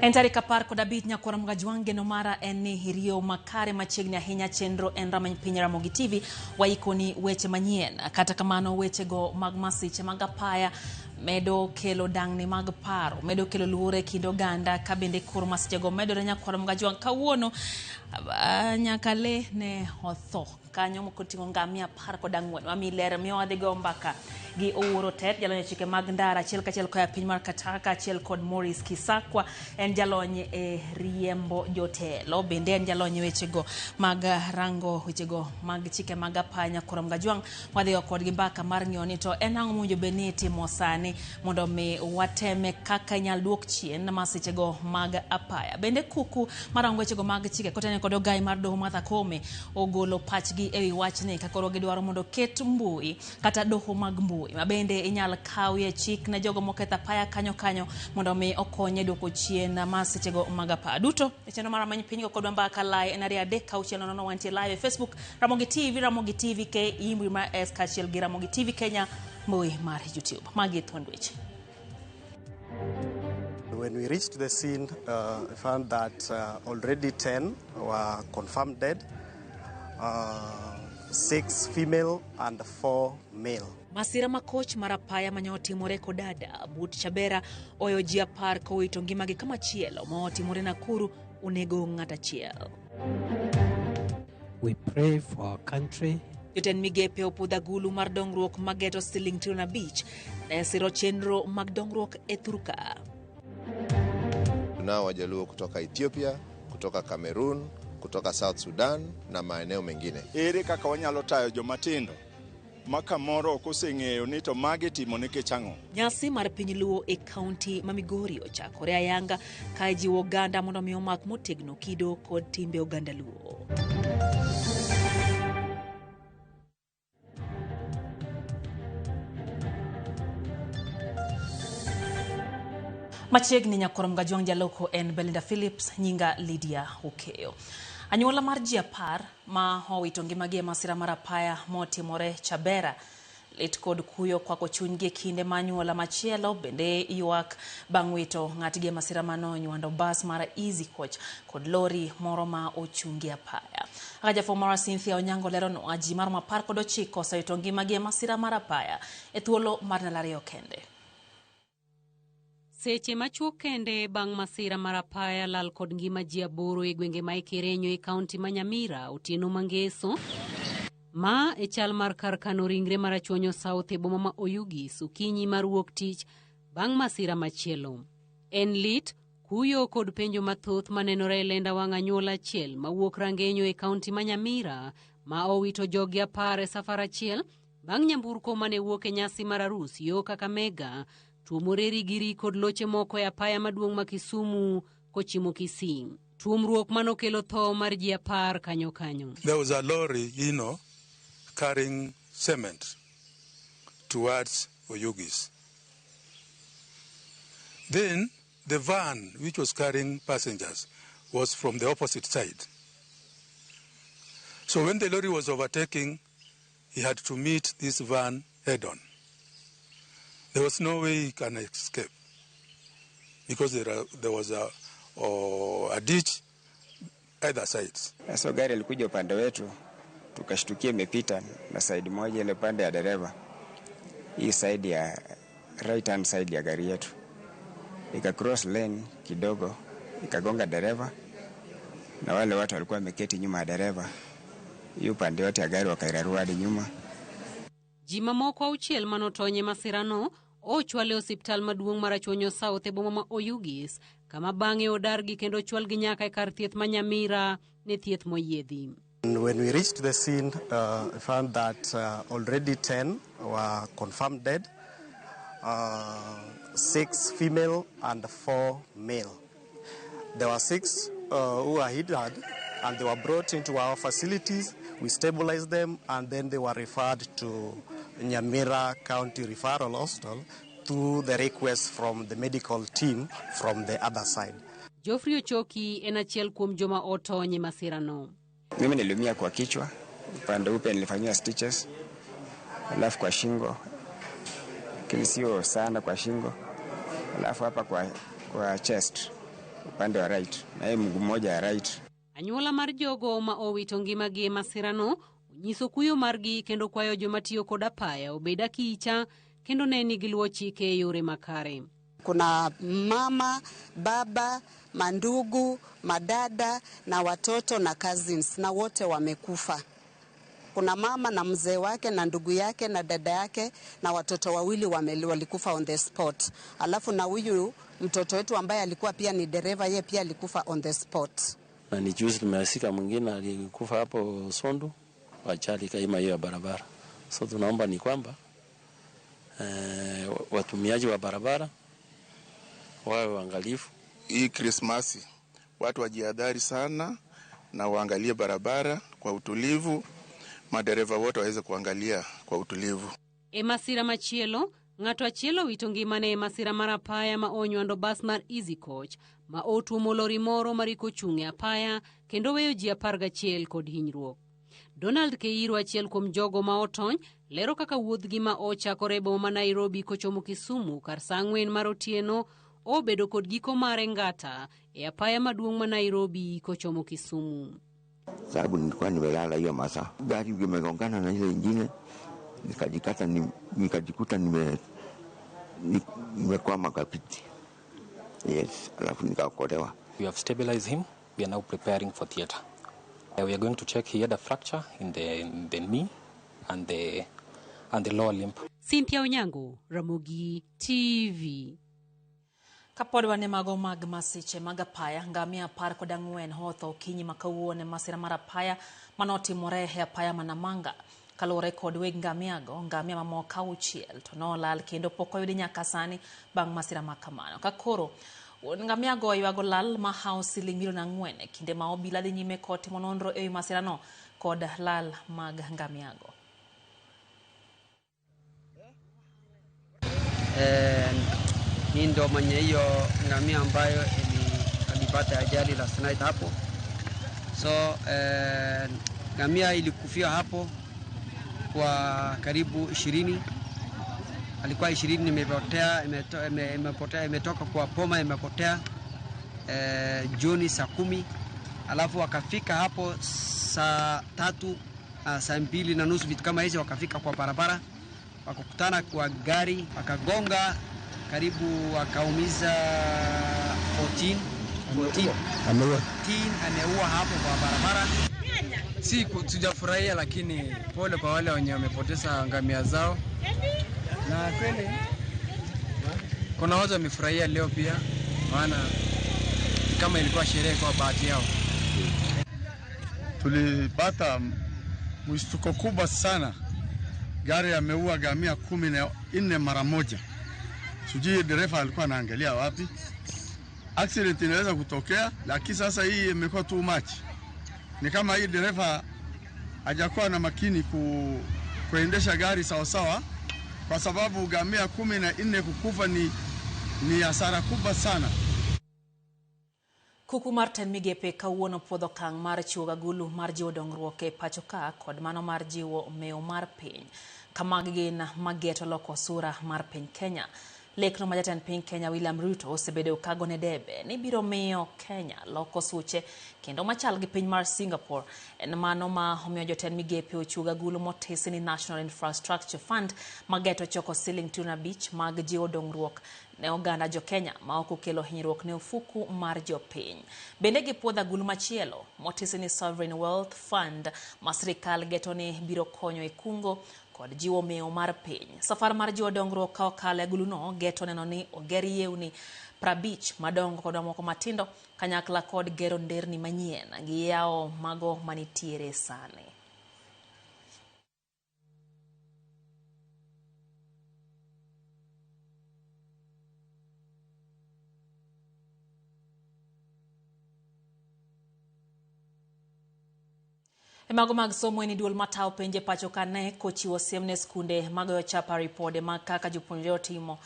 En tarik 15 nyakoro mgajwange no mara en ni hirio makare machiegni ahinya chenro en ramany piny Ramogi TV waikoni weche manyien. Kata kamano wechego mag masiche mag apaya medo kelo dangni mag paro, medo kelo luore kind oganda ka bende koro masichego medore nyakoro mgajwang kawuono nyaka le ne otho kanyo mokotingo ngamia 14 mami ler miwadhigo mbaka gi Owuoro Tet jalony chike mag ndara achiel kachiel koya piny mar Kataka achiel kod Morris Kisakwa en jalony e riembo jotelo bende en jalony wechego mag rango wechego mag chike mag apanya koro mgajwang wadhigo kodgi mbaka mar ng'iyo to en ang'o mowinjo beni itimo sani mondo mi wateme kaka inyal duok chien masichego mag apaya bende kuku marango wechego mag chike kotene kod ogai mar doho Martha Koome ogolo pachgi ewi wachni kakoro gidwaro mondo ket mbui kata doho mag mbui mabende inyal kawie chik na jogo moketho apaya kanyo mondo mi okonye duoko chien masichego mag apaya duto e chenro mar ramany piny kodwa mbaka live en 3:6 wantie live e Facebook Ramogi TV ke imbui mar S kachiel gi Ramogi TV Kenya mbui mar YouTube magi thondweche. When we reached the scene, we found that already 10 were confirmed dead, 6 female and 4 male. Masira makoch marapaya manyotimore kodada but Chabera oyo ji 10 kowito ngimagi kama chielo motimore Nakuru unego ng'ata chiel. We pray for our country. Joten migepe opudha gulu mar dongruok mageto siling trilion 5 ne siro chenro mag dongruok e Thurka. Tunao wajaluo kutoka Ethiopia, kutoka Cameroon, kutoka South Sudan na maeneo mengine. Ere kaka wanyalo tayo jomatindo maka moro koseng'eyo ni to mage timo nikech ang'o. Nyasi mar piny Luo e kaunti ma Migori ochakore ayanga ka jiwo oganda mondo mi omak motegno kido kod timbe oganda Luo. Machiegni nyakoro mgajwang jaloko en Belinda Phillips nyinga Lydia Ukeyo. Anyuola mar ji 10 ma owito ngimagi e masira mar apaya motimore Chabera lit kod kuyo kwako chunygi e kinde ma anyuola machielo bende ywak bang' wito ng'atgi e masira manonywando bas mar Easy Coach kod lori moro ma ochungi apaya. Jafwambo mara Cynthia Onyango lero no ji mar 19 osewito ngimagi e masira mar apaya e thuolo mar ndalo 2 kende. Seche machuok kende bang' masira mar apaya lal kod ngima ji 8 e gwenge ma Ikirenyo e kaunti ma Nyamira otieno mangeso ma e chal mar kar kano ringre mar Achwonyo South e boma ma Oyugis okinyi mar wuok tich bang' masira machielo. En lit, kuyo kod penjo mathoth manenore e lenda wang' anyuola achiel ma wuok Rangenyo e kaunti ma Nyamira ma owito jogi 10 e safar achiel bang' nyamburko mane wuok e nyasi mar arus yo Kakamega tuomore rigiri kod loche moko e apaya maduong' ma Kisumu kochimo Kisii. Tuomruok manokelo tho mar ji 10 kanyo. There was a lorry, carrying cement towards Oyugis. Then the van, which was carrying passengers, was from the opposite side. So when the lorry was overtaking, he had to meet this van head-on. There was no way he can escape because there was a ditch either sides. So gari ilikuja upande wetu tukashtukia imepita na side moja ile pande ya dereva. Hii side ya right hand side ya gari yetu. Ika cross lane kidogo ikagonga dereva na wale watu walikuwa wameketi nyuma ya dereva. Hiyo pande yote ya gari wakairarua hadi nyuma. Jima moko auchiel manotonye masirano ochwale osiptal maduong' mar Achwonyo South e boma ma Oyugis kama bang'e odargi kendo chwalgi nyaka e kar thieth ma Nyamira ne thieth moyiedhi. When we reached the scene, we found that already 10 were confirmed dead, 6 female and 4 male. There were 6 who were hidden and they were brought into our facilities. We stabilized them and then they were referred to Nyamira County Referral Hospital through the request from the medical team from the other side. Geoffrey Ochoki en achiel kuom joma otonye masirano. Mimi niliumia kwa kichwa, upande upe nilifanywa stitches, alafu kwa shingo, lakini sio sana kwa shingo, alafu hapa kwa chest upande wa right, na yeye mguu mmoja ya right. Anyuola mar jogo ma owito ngimagi e masirano onyiso kuyo margi kendo kwayo joma tiyo kod apaya obed akicha kendo ne nigi luwo chike e yore makare. Kuna mama, baba, mandugu, madada na watoto na cousins na wote wamekufa. Kuna mama na mzee wake na ndugu yake na dada yake na watoto wawili walikufa on the spot. Alafu na huyu mtoto wetu ambaye alikuwa pia ni dereva, yeye pia alikufa on the spot. Na ni juzi tumesika mwingine alikufa hapo Sondu, ajali kama hiyo ya barabara. So tunaomba ni kwamba watumiaji wa barabara wawe waangalifu. Hii Krismasi watu wajihadhari sana na waangalie barabara kwa utulivu, madereva wote waweze kuangalia kwa utulivu. E masira machielo, ng'ato achielo wito ngimane e masira mar apaya ma onywando bas mar Easy Coach ma otuomo lori moro mariko chung'e apaya kendo weyo ji 11 kod hinyruok. Donald Keiro, achiel kuom jogo ma otony, lero kaka wuodhgi ma ochakore e boma ma Nairobi kochomo Kisumu kar saa 4 mar otieno obedo kod giko mare ngata e apaya maduong' ma Nairobi kochomo Kisumu. Sababu nilikuwa nimelala hiyo masaa, gari imegongana na ile nyingine, nikajikuta nimekwama kapiti. Yes, alafu nikaokolewa. We have stabilized him. We are now preparing for theater. We are going to check. He had a fracture in the knee and the lower limb. Cynthia Onyango, Ramogi TV. Kapod wane mago mag masiche mag apaya, ngamia 14 hotho kinyi makawuone masira mar apaya manotimore e apaya Manamanga. Kalore kod weg ngamiago, ngamia mamoko 6 to nolal kendo pok oyudi nyaka sani bang' masira makamano. Kakoro ngamiago ywago lal ma hawo siling4 kinde ma obila dhi nyime kod timo nonro e masirano kod lal mag ngamiago. Hii ndo mwenye hiyo ngamia ambayo alipata ajali last night hapo. So ngamia ilikufia hapo kwa karibu 20. Alikuwa 20, imepotea, imetoka kwa poma, imepotea Juni saa 10. Alafu wakafika hapo saa 3, saa 2:30 vitu kama hizo, wakafika kwa barabara, wakakutana kwa gari, wakagonga karibu, wakaumiza 14 ameua hapo kwa barabara. Si tujafurahia, lakini pole kwa wale wenye wamepoteza ngamia zao. Na kweli kuna watu wamefurahia leo pia, maana kama ilikuwa sherehe kwa bahati yao. Tulipata mshtuko kubwa sana. Gari ameua ngamia 14 mara moja. Sijui dereva alikuwa anaangalia wapi. Accident inaweza kutokea, lakini sasa hii imekuwa too much. Ni kama hii dereva hajakuwa na makini kuendesha gari sawa sawa, kwa sababu ngamia 14 kukufa ni hasara kubwa sana. Kuku Martin migepe kawuono puodho kang' mar chiwo gulu mar jiwo dongruok e pacho ka kod mano mar jiwo mewo mar piny. Kamagi gin mageto loko sura mar piny Kenya. Lekno ma jatend piny Kenya William Ruto osebedo kagone debe ni biro miyo Kenya loko suche kendo machal gi piny mar Singapore. En mano ma omiyo jotend migepe ochiwo gulu motisi ni National Infrastructure Fund mageto choko siling 5 mag jiwo dongruok ne oganda jo Kenya ma ok okelo hinyruok ne ofuku mar jopiny. Bende gipuodho gulu machielo motisi ni Sovereign Wealth Fund ma sirikal geto ni biro konyo e kungo kod jiwo mewo mar piny. Safar mar jiwo dongruok ka okalo e guluno geto neno ni oger yewni 50 madongo kod moko matindo kanyakla kod gero nderni manyien gi yawo mago manitiere sani. Mago mag somo ni duol matao penje pacho kane kochiwo siemne skunde magoyo chapa ripode mag kaka jopuonjre otimo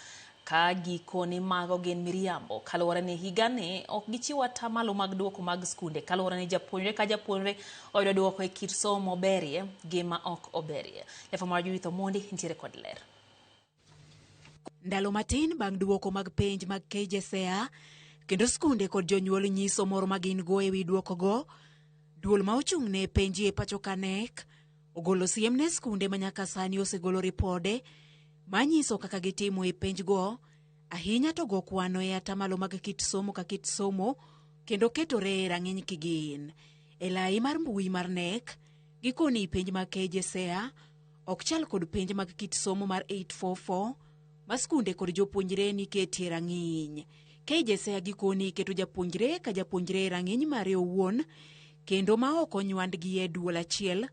ka gikoni mago gin miriambo kaluwore ni higani ok gichiwo atamalo mag duoko mag skunde kaluwore ni japuonjre ka japuonjre oyudo duoko e kit somo berie gi ma ok oberie. Lefa mar Judith Omondi nitiere kod ler. Ndalo matin bang' duoko mag penj mag KJSEA, Kendo skunde kod jonyuol nyiso moro magin go e wi duoko go. Duol ma ochung' ne penji e pacho kanek ogolo siem ne skunde manyaka sani osegolo ripode manyiso kaka gitimo e penj go, ahinya to go kwano e atamalo mag kit somo ka kit somo kendo ketore rang'iny kigin. E lai mar mbui mar nek, gikoni penj mag KJSEA ok chal kod penj mag kit somo mar 844 ma skunde kod jopuonjre ni ketie rang'iny. KJSEA gikoni keto japuonjre ka japuonjre rang'iny mare owuon kendo ma ok onywandgi e duol achiel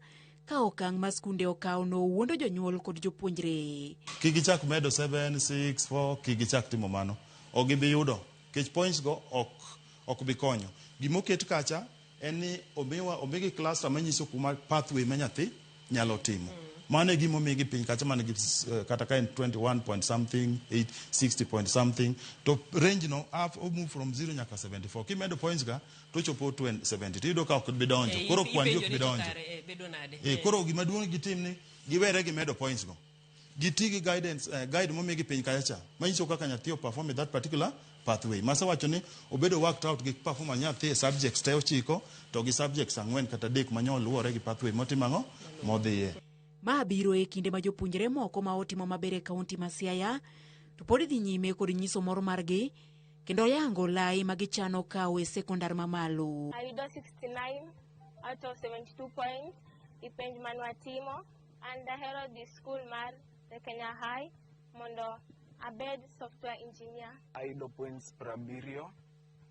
ka okang' ma skunde okawo no wuondo jonyuol kod jopuonjre. Kigichak medo 7, 6, 4, kigichak timo mano. Ok gibi yudo. Kech points go ok bi konyo. Gimoket kacha en ni omigi cluster manyiso kuma pathway ma nyathi nyalo timo. Mane gimo migi piny kacha mane gi kata ka en 21 point something, 60 point something. To range no move from 0 nyaka 74. Kimedo points ga to chopo 72. Yudo ka ok bi donjo. Koro kwandi ok bi donjo. Koro gima duong' gitim ni giwere gimedo points go. Giti gi guide momigi piny kacha manyiso kaka nyathi perform in that particular pathway. Masa wacho ni obedo worked out gi performance nyathi e subjects te ochiko to gi subjects 4 kata 3 manyol luwore gi pathway motimango modhiye. Ma biro e kinde ma jopuonjre moko ma otimo maber e kaunti ma Siaya to pod dhi nyime kod nyiso mor margi kendo yango lai ma gichano kawo e sekondar mamalo. Ayudo 69 out of 72 points e penj manwatimo and ahero the school mar the Kenya High mondo abed software engineer. Ayudo points 70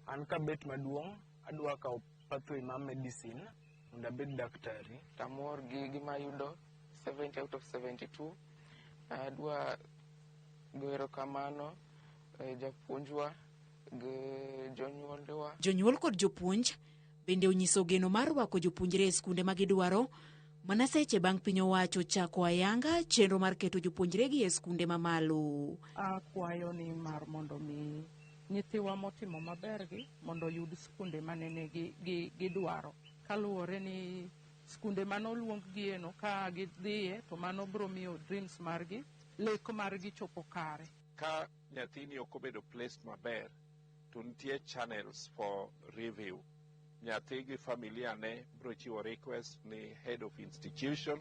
an kabet maduong' adwa kawo pathway mar medicine mondo abed daktari. Tamor gi gima ayudo 70 out of 72. Adwa goero kamano japuonjwa gi jonyuolwa. Jonyuol kod jopuonj bende onyiso geno mar rwako jopuonjre e skunde ma gidwaro mana seche bang' piny owacho chako ayanga chenro mar keto jopuonjre gi e skunde mamalo. Akwayo ni mar mondo mi nyithiwa motimo maber gi mondo yud skunde manene gidwaro kaluwore ni skunde mano luong gieno ka gidhiye to mano biro miyo dreams margi lek margi chopo kare. Ka nyathini ok obedo placed maber to nitie channels for review. Nyathi gi familia ne biro chiwo request ni head of institution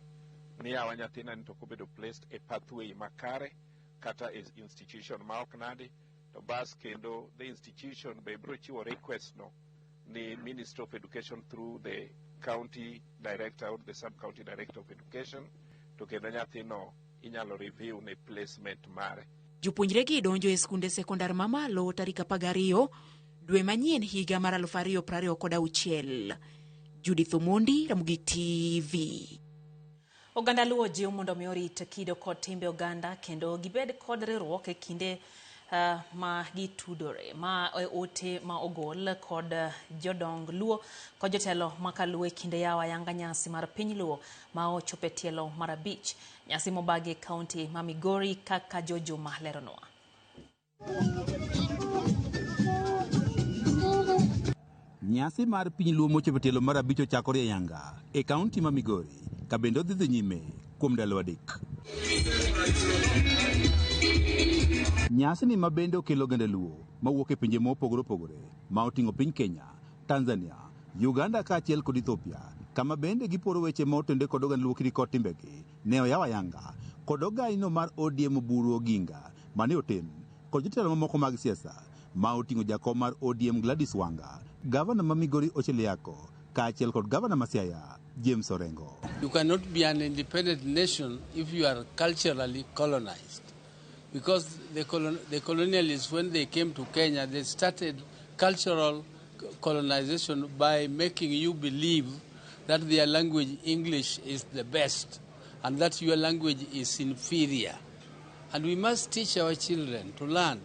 ni awa nyathina ni to ok obedo placed e pathway makare kata e institution ma ok nadi to bas kendo the institution be biro chiwo request no ni Ministry of Education through the county director, the sub-county director of education, to kendo nyathino inyalo review ne placement mare. Jopuonjre gi donjo e skunde sekondar mamalo tarik 12 dwe manyien higa mar 2026. Judith Omondi, Ramogi TV. Oganda luwo jiw mondo mi orit kido kod timbe oganda kendo gibed kod riwruok e kinde ma gitudore ma ote ma ogol kod jodong luo kod jotelo makaluwo e kinde yawa yanga nyasi mar piny luo ma ochope tielo mar 5 nyasi mobagi kaunti ma Migori kaka Jojo Mahleronwa. Nyasi mar piny luo mochope tielo mar 5 ochakore yanga e kaunti ma Migori ka bende odhi nyime kuom ndalo adek. Nyasi ni mabende okelo oganda luo mawuok e pinje mopogore opogore ma oting'o piny Kenya, Tanzania, Uganda kaachiel kod Ethiopia, kama bende giporo weche ma otende kod oganda luo kod timbegi ne oyaw ayanga kod ogaino mar ODM Oburu Oginga mane oten kod jotelo mamoko mag siasa ma oting'o jakom mar ODM Gladys Wanga, gavana ma Migori Ocheliako kaachiel kod gavana ma Siaya James Orengo. You cannot be an independent nation if you are culturally colonized. Because the colonialists, when they came to Kenya, they started cultural colonization by making you believe that their language, English, is the best and that your language is inferior. And we must teach our children to learn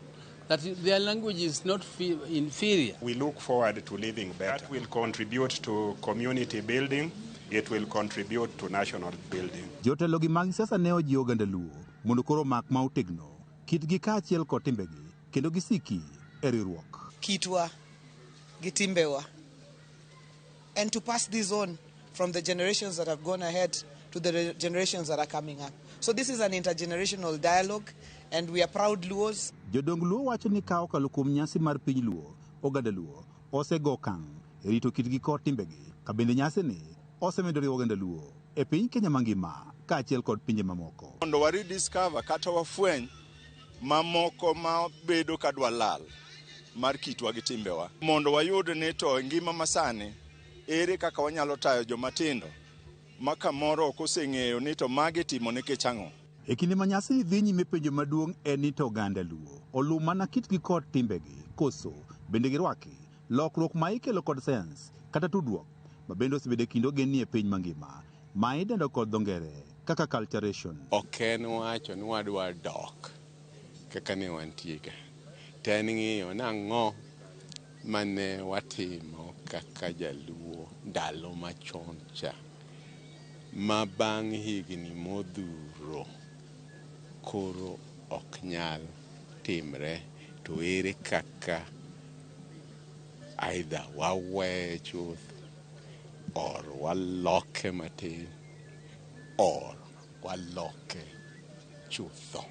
that their language is not inferior. We look forward to living better. That will contribute to community building. It will contribute to national building. Jotelo gi mag siasa ne ojiwo oganda luo mondo koro mak ma otegno kitgi kaachiel kod timbegi kendo gisiki e riwruok. Kitwa gi timbewa, and to pass this on from the generations that have gone ahead to the generations that are coming up. So this is an intergenerational dialogue and we are proud Luos. Jodong luo wacho ni kawo kalo kuom nyasi mar piny luo oganda Luo osego okang' e rito kitgi kod timbegi, ka bende nyasini osemedo riwo oganda Luo e piny Kenya mangima kaachiel kod pinje mamoko. Mondo wa rediscover kata wafweny mamoko ma bedo kadwa lal mar kitwa gi timbewa, mondo wayud ni to ngima masani ere kaka wanyalo tayo jomatindo ma kamoro ok oseng'eyo ni to magi timo nikech ang'o. E kinde ma nyasi dhi nyime, penjo maduong' en ni to oganda Luo oluw mana kitgi kod timbegi koso bende girwaki lokruok ma ikelo kod sayans kata tudruok ma bende osebedo e kind ogendni e piny mangima ma idendo kod dho ngere kaka culturation. Ok en wacho ni wadwa dok kaka ne wantie ga, to en ng'iyo nang'o mane watimo kaka jaluo ndalo machon cha ma bang' higni modhuro koro ok nyal timre, to ere kaka aidha waweye chuth or waloke matin or waloke chutho.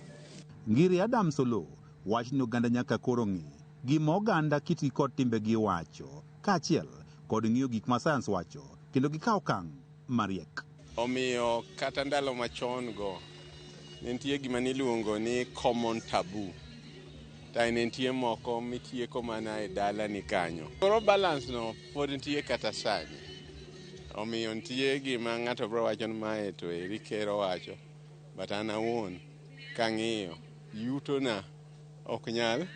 Ngiri Adam Solo wach ni oganda nyaka koro ng'i gima oganda kitgi kod timbegi wacho kaachiel kod ng'iyo gik ma sayans wacho kendo gikaw okang' mariek. Omiyo kata ndalo machon go nitie gima niluongo ni common taboo, ta nitie moko mitieko mana e dala ni kanyo. Koro balance no pod nitie kata sani. Omiyo nitie gima ng'ato bro wacho ni mae to eri kero wacho, but an awuon kang'iyo yuto na ok nyal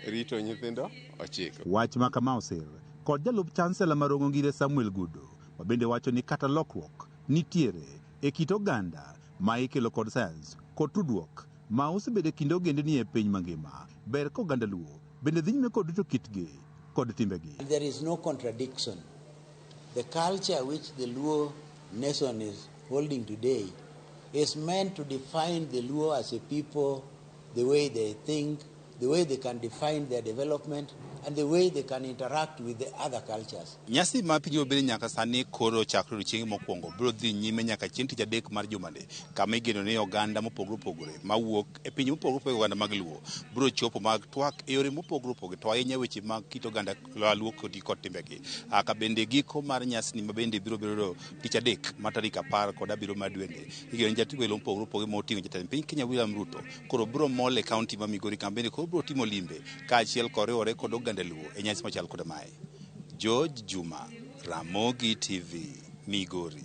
rito nyithindo ochiko. Wach ma kama osir kod jalup chancellor Marongo Ngire Samuel Gudo ma bende wacho ni kata lokruok nitiere e kit oganda ma ikelo kod sayans kod tudruok ma osebedo e kind ogendni e piny mangima. Ber ka oganda Luo bende dhi nyime kod rito kitgi kod timbegi. There is no contradiction. The culture which the Luo nation is holding today is meant to define the Luo as a people, the way they think, the way they can define their development, and the way they can interact with the other cultures. Nyasi ma pinyo bende nyaka sani koro chakro chieng' mokwongo biro dhi nyime nyaka chieng' tich adek mar jumane, kama igeno ni oganda mopogore opogore mawuok e pinje mopogore opogore oganda mag Luo biro chopo mag twak e yore mopogore opogore to ahinya weche mag kit oganda Luo kod timbegi. Ka bende giko mar nyasi ni ma bende biro bedo tich adek ma tarik 10 kod 7 mar dwende, igeno ni jatend welo mopogore opogore moting'o jatend piny Kenya William Ruto koro biro mol e kaunti ma Migori, kama bende koro biro timo limbe kaachiel koriwore kod oganda Luo e nyasi machal kod mae. George Juma, Ramogi TV, Migori.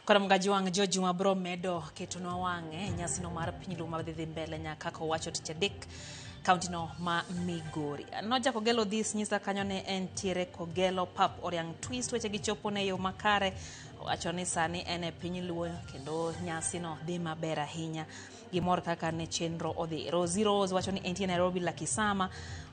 Kora mgaji wang George Juma bro medo ketunwa wang'e nyasi no mar piny Luo madhi mbele nyaka ko wacho tich adek kaunti no ma Migori. Noja kogelo this nyisa kanyo ne en tiere kogelo pap Oriang twist weche gichopo ne yo makare, wacho ni sani en e piny Luo kendo nyasi no dhi maber ahinya gimor kaka ne chenro odhi. Rosie Rose wacho ni entie Nairobi la Kisama,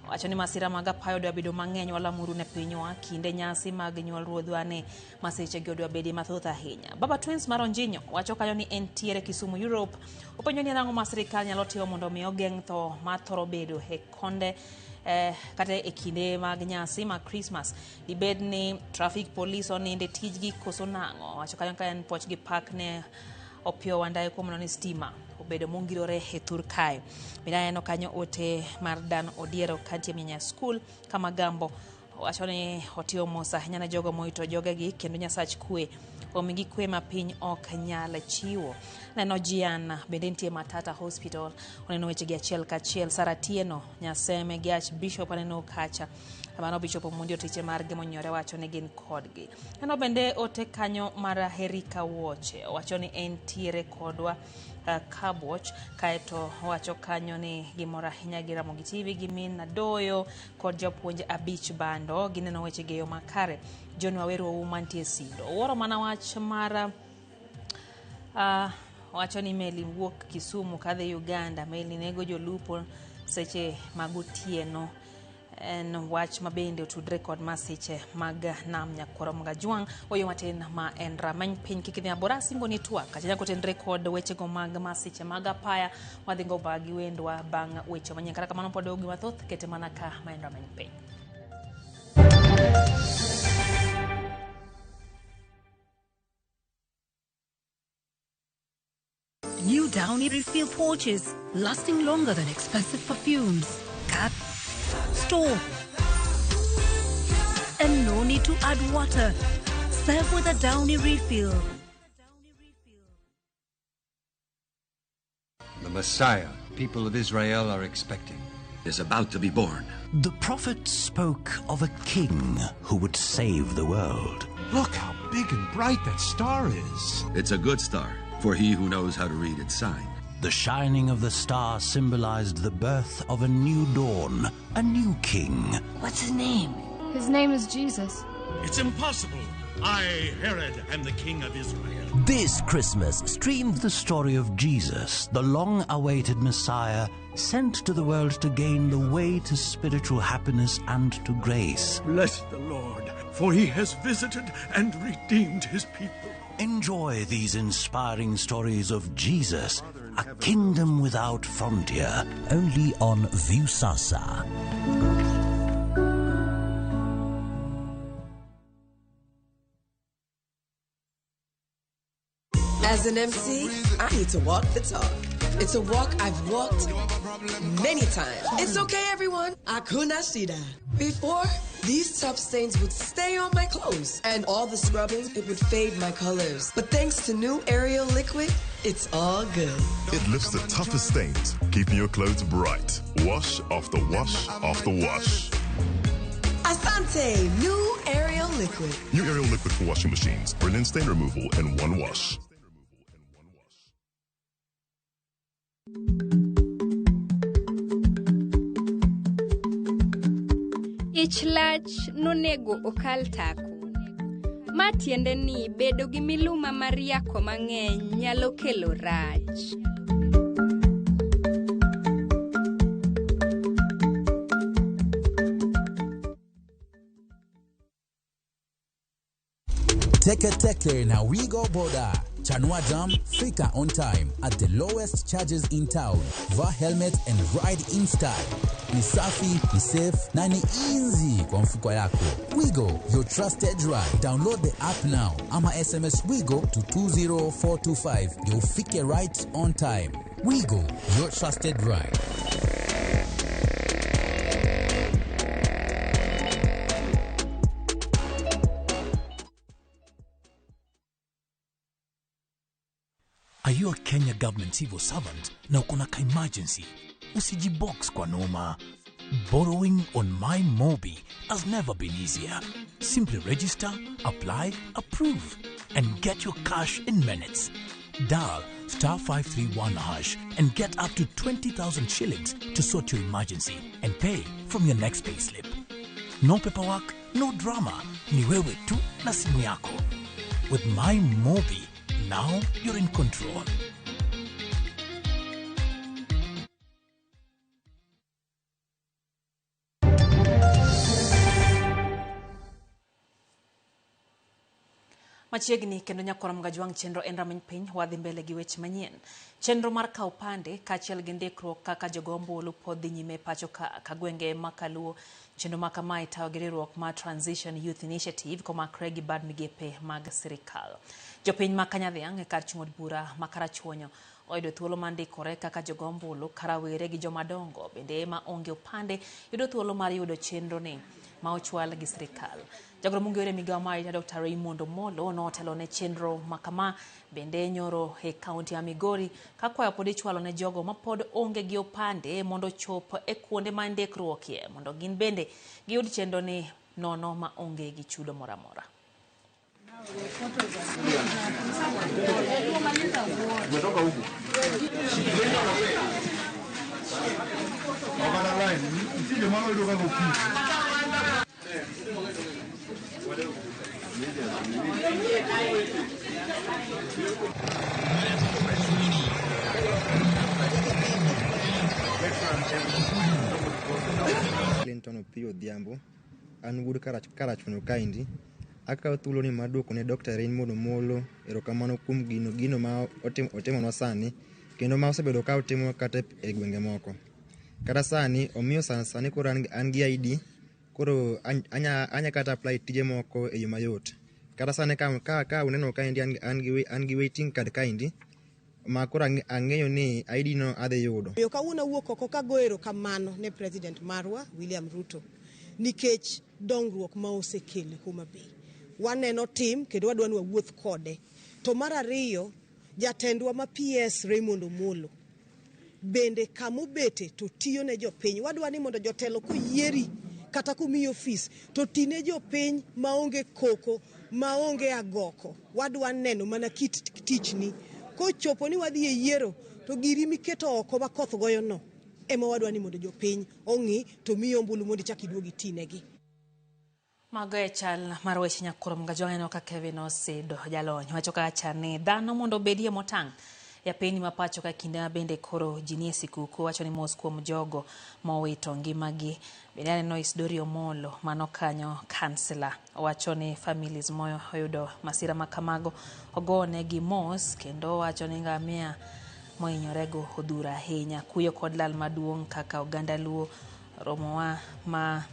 wacho ni masira mag apayo dwa bedo mang'eny wala muru ne pinywa kinde nyasi mag nyuol ruodhwa ne masiche gi dwa bedi mathoth ahinya. Baba Twins Maronjinyo wacho kanyo ni entiere Kisumu Europe, openjo ni rango ma sirikal nyalo timo mondo mi ogeng' tho ma thoro bedo e konde kata e kinde mag nyasi mag Christmas. Dibed ni traffic police oninde tijgi koso nang'o. Wacho kanyo ka en poch gi pak ne opio wandaye kuom ni stima obedo mongirore e thur kae. Bina eno kanyo ote mar Dan Odiero kantie Minya School kama Gambo wacho ni otio mosa nyana jogo moito jogegi kendo nyasach kwe omigi kwe ma piny ok nyal chiwo. Neno Jian bende nitie Matata Hospital oneno weche gi achiel kachiel. Saratieno Nyaseme gi Archbishop aneno kacha kamano Bishop Omondi tiche mar gimonyore wacho ni gin kodgi. Neno bende ote kanyo mar Herika Woche wacho ni entiere kodwa Cabwatch kaeto wacho kanyo ni gimora ahinya gi Ramogi TV gi min Nadoyo kod japuonj Abich Bando gineno weche geyo makare. John Waweru mantie Sindo woro mana wach mar wacho ni meli wuok Kisumu kadhi Uganda, meli nego jolupo seche magotieno. En wach mabende otudre kod masiche mag nam Nyakwaro Mgajwang' oyo matin ma en rameny piny kikidhi abora singo ni twak kachanya kotendre kod weche go mag masiche mag apaya wadhingo bagi wendwa bang' weche manyien kata kamano pod ogi mathoth kete mana ka ma en rameny piny. New Downy refill pouches, lasting longer than expensive perfumes. Cut, store, need to add water. Serve with a Downy refill. The Messiah people of Israel are expecting is about to be born. The prophet spoke of a king who would save the world. Look how big and bright that star is. It's a good star for he who knows how to read its sign. The shining of the star symbolized the birth of a new dawn, a new king. What's his name? His name is Jesus. It's impossible. I, Herod, am the king of Israel. This Christmas, stream the story of Jesus, the long-awaited Messiah, sent to the world to gain the way to spiritual happiness and to grace. Bless the Lord, for he has visited and redeemed his people. Enjoy these inspiring stories of Jesus, a kingdom without frontier, only on Viusasa. As an MC, I need to walk the talk. It's a walk I've walked many times. It's okay, everyone. Hakuna shida. Before, these tough stains would stay on my clothes, and all the scrubbing, it would fade my colors. But thanks to new Ariel liquid, it's all good. It lifts the toughest stains, keeping your clothes bright. Wash after wash after wash. Asante, new Ariel liquid. New Ariel liquid for washing machines. Brilliant stain removal in one wash. Ich lach nonego okal tako. Ma tiende ni bedo gi miluma mar yako mang'eny nyalo kelo rach. Teke na we go border. Chanua Jam, Fika on time at the lowest charges in town. Wear helmet and ride in style. Ni safi, ni safe, na ni easy kwa mfuko yako. Wigo, your trusted ride. Download the app now. Ama SMS Wigo to 20425. You'll fike right on time. Wigo, your trusted ride. Are you a Kenya government civil servant na uko na emergency? Usijibox kwa noma. Borrowing on MyMobi has never been easier. Simply register, apply, approve, and get your cash in minutes. Dial *531# and get up to 20,000 shillings to sort your emergency and pay from your next payslip. No paperwork, no drama. Ni wewe tu na simu yako. With MyMobi, now you're in control. Machiegni kendo nyakora mgajwang chenro en rameny piny wadhi mbele gi weche manyien. Chenro mar kaw pande kaachiel gi ndikruok kaka jogombulu pod dhi nyime pacho ka gwenge makaluo. Chenro ma kama itayo gi riwruok mar Transition Youth Initiative komakre gi bad migepe mag sirikal. Jopiny ma Kanyadhiang' e kar chung' od bura ma Karachuonyo oyudo thuolo mar ndikore kaka jogombulu karawere gi jomadongo bende ma onge opande yudo thuolo mar yudo chenro ni ma ochwal gi sirikal. Jagoro mungere migawo mar Dr. Raymond Omolo notelo ne chenro makama bende nyoro e kaunti ya Migori kakwayo pod ichwalo ne jogo ma pod onge gi opande mondo chop e kuonde ma ndikruokie mondo gin bende giyud chenro ni nono ma onge gi chudo moramora. Clinton Opio Diambo, an wuod Karachuonyo kaindi. Akawo thuolo ni mar duoko ne Dr. Raymond Omolo erokamano kuom gino ma otimonwa sani kendo ma osebedo ka otimo kata e gwenge moko. Kata sani omiyo sani koro an gi ID koro anya kata apply tije moko e yo mayot. Kata sani ka uneno kaindi an gi waiting card kaindi ma koro ang'eyo ni ID no adhi yudo. Yo kawuono wuok oko ka goero kamano ne President marwa William Ruto nikech dongruok ma osekele Homa Bay. Waneno tim kendo wadwani wawuoth kode. To mar ariyo, jatendwa ma PS Raymond Omolo bende kamobete to tiyo ne jopiny. Wadwani mondo jotelo koyieri kata kumiyo ofis to tine jopiny maonge koko, maonge agoko. Wadwa neno mana kit tichni. Kochopo ni wadhi e yiero to giri miketo oko ma koth goyo no ema wadwani mondo jopiny ong'i to miyo ombulu mondo chak iduogi tinegi. Mago e chal mar weche nyakurom ga jwang'eno ka Kevin Osedo jalony wacho ka chane dhano mondo bedie motang' ya piny ma pacho ka kinde ma bende koro ji nie sikuku. Wacho ni mos kuom jogo mowito ngimagi. Bende aneno Isidori Omolo mano kanyo kansela wacho ni families moyo oyudo masira ma kamago ogone gi mos kendo wacho ni ngamia mohinyorego odhuro ahinya. Kuyo kod lal maduong' kaka oganda Luo romowa ma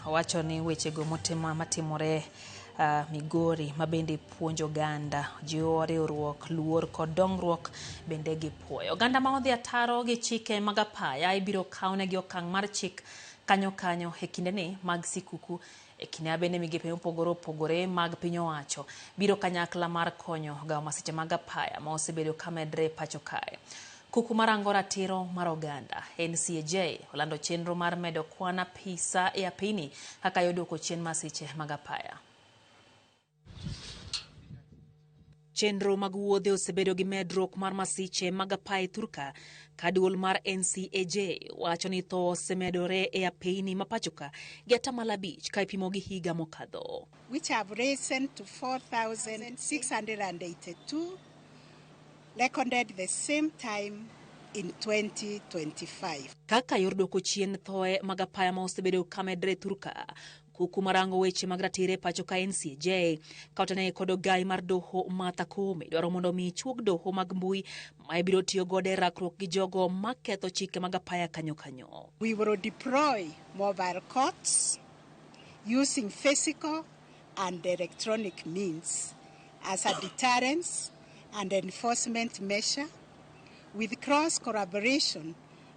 wacho ni wechego matimore Migori ma bende puonjo oganda jiwo riwruok, luor kod dongruok bende gipuoyo. Oganda ma odhi ataro gi chike mag apaya ibiro kawnegi okang' mar chik kanyo e kindeni mag sikuku. E kinde bende migepe mopogore opogore mag piny owacho biro kanyakla mar konyo gawo masiche mag apaya ma osebedo ka medre pacho kae. Kuku marango ratiro mar oganda NCAJ olando chenro mar medo kwan apisa e apini kaka yodoko chien masiche mag apaya. Chenro mag wuodhe osebedo gi medruok mar masiche mag apaya Thurka ka duol mar NCAJ wacho ni tho osemedore e apini ma pachoka gi 5% ka ipimo gi higa mokadho, which have risen to 4,682 recorded the same time in 2025. Kaka yor doko chien thoe mag apaya ma osebedo ka medre Thurka, kuku marango weche mag ratire pacho ka NCAJ kautane kod ogai mar doho Martha Koome dwaro mondo mi chuog doho mag mbui ma ibiro tiyo godo e rakruok gi jogo maketho chike mag apaya kanyo. We will deploy mobile courts using physical and electronic means as a deterrence and enforcement measure with cross collaboration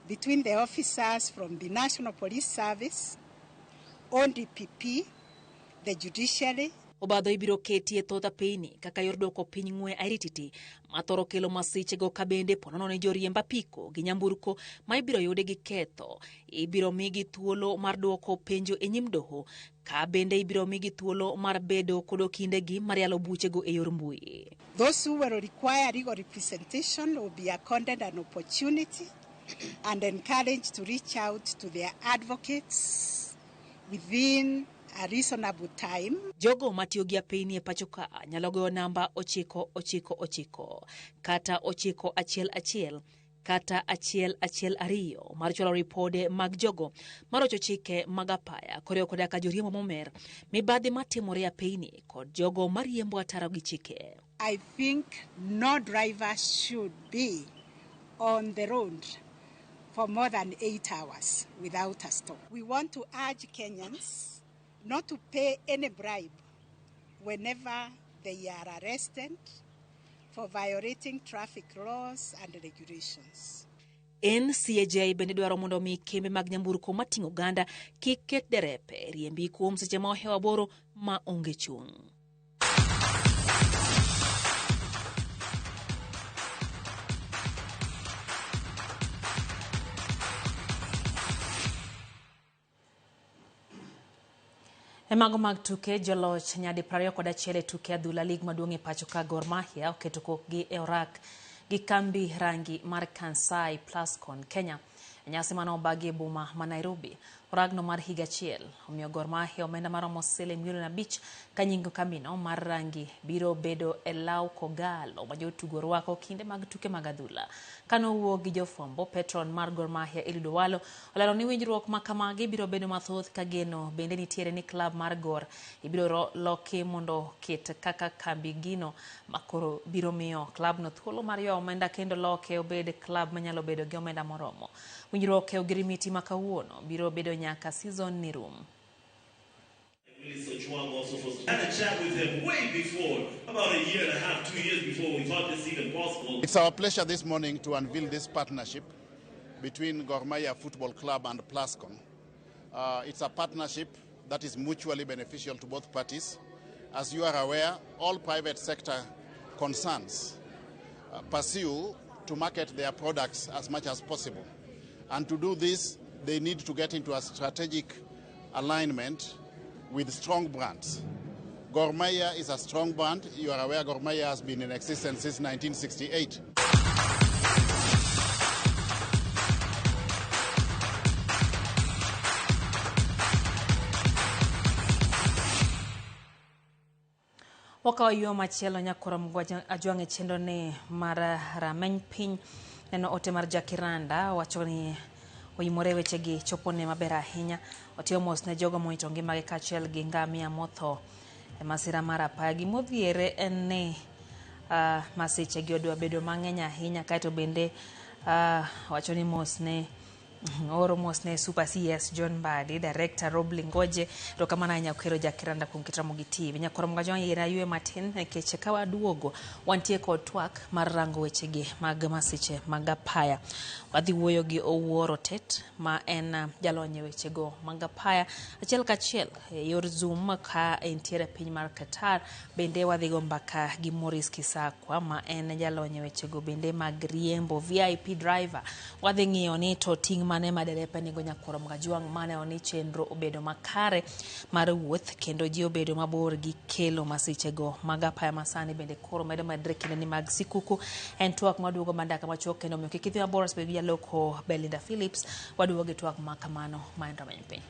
between the officers from the National Police Service, ODPP, the judiciary. Obadho ibiro ketie thoth apini kaka yor doko piny ng'we airititi mathoro kelo masiche go kabende ponono ne joriemb apiko gi nyamburko ma ibiro yude gi ketho ibiro migi thuolo mar dwoko penjo e nyim doho ka bende ibiro migi thuolo mar bedo kod kindegi mar yalo buchego e yor mbui. Those who will require legal representation will be accorded an opportunity and encouraged to reach out to their advocates within a reasonable time. Jogo matiyo gi apini e pachoka nyalo goyo namba 999 kata 911 kata 112 mar chwalo ripode mag jogo marocho chike mag apaya koreo koda ka joriembo momer mibadhi matimore e apini kod jogo mariembo ataro gi chike. I think no driver should be on the road for more than 8 hours without a stop. We want to urge Kenyans not to pay any bribe whenever they are arrested for violating traffic laws and regulations. NCAJ bende dwaro mondo mi kembe mag nyamburko mating'o oganda kik ket derepe riembi kuom seche ma ohewa boro ma onge chung'. Mago mag tuke joloch nyadi 21 e tuke adhula lig maduong' e pacho ka Gor Mahia oketo kokgi e orak gi kambi rangi mar Kansai Plascon Kenya e nyasi mano obagi e boma ma Nairobi. Oragno mar higa achiel omiyo Gor Mahia omenda maromo $5 ka nyingo kambino mar rangi biro bedo e law kogalo ma jotugo rwako kinde mag tuke mag adhula. Kano wuok gi jofwambo, patron mar Gor Mahia Eliud Owalo olero ni winjruok ma kamagi biro bedo mathoth ka geno bende nitiere ni klab mar Gor ibiro loki mondo ket kaka kambi gino makoro biro miyo klab no thuolo mar yo omenda kendo loke obed klab manyalo bedo gi omenda moromo. Winjruok e ogirimiti ma kawuono biro bedo nyaka season ni rum. Had a chat with him way before, about a year and a half, 2 years before we thought this even possible. It's our pleasure this morning to unveil this partnership between Gor Mahia Football Club and Plascon It's a partnership that is mutually beneficial to both parties. As you are aware, all private sector concerns pursue to market their products as much as possible. And to do this, they need to get into a strategic alignment with strong brands. Gor Mahia is a strong brand. You are aware Gor Mahia has been in existence since 1968. Wakawa yo machielo nyakora mgwaja ajuange chendo ni mara rameny piny neno ote mar jakiranda wacho ni oyimore wechegi chopone maber ahinya otiyo mos ne jogo moito ngimagi kachiel gi ngamia motho masira mar apaya gimodhiere en ni masichegi odwa bedo mang'eny ahinya kaeto bende wacho ni mos ne oro mos ne Super CS John Mbadi Director Rob Lingoje to kama na nyakero jakiranda kuom Ramogi TV nyakoro mgajo yera yue matin keche kawa duogo wantie kod twak mar rango wechegi mag masiche mag apaya wadhi wuoyo gi Owuoro Tet ma en jalonye wechego mag apaya achiel kachiel yor Zoom ka entiere piny mar Qatar bende wadhi go mbaka gi Morris Kisakwa ma en jalonye wechego bende mag riembo VIP driver wadhi ng'iyo ni to ting mane maderepe nigo nyakoro mgajuang mane oni chenro obedo makare mar wuoth kendo ji obedo mabor gi kelo masichego mag apaya masani bende koro medo madre kinde ni mag sikuku en twak maduogo mandaka machok kendo miyo kikidhi mabor sbe via loko Belinda Phillips waduogo gi twak makamano maen rameny piny.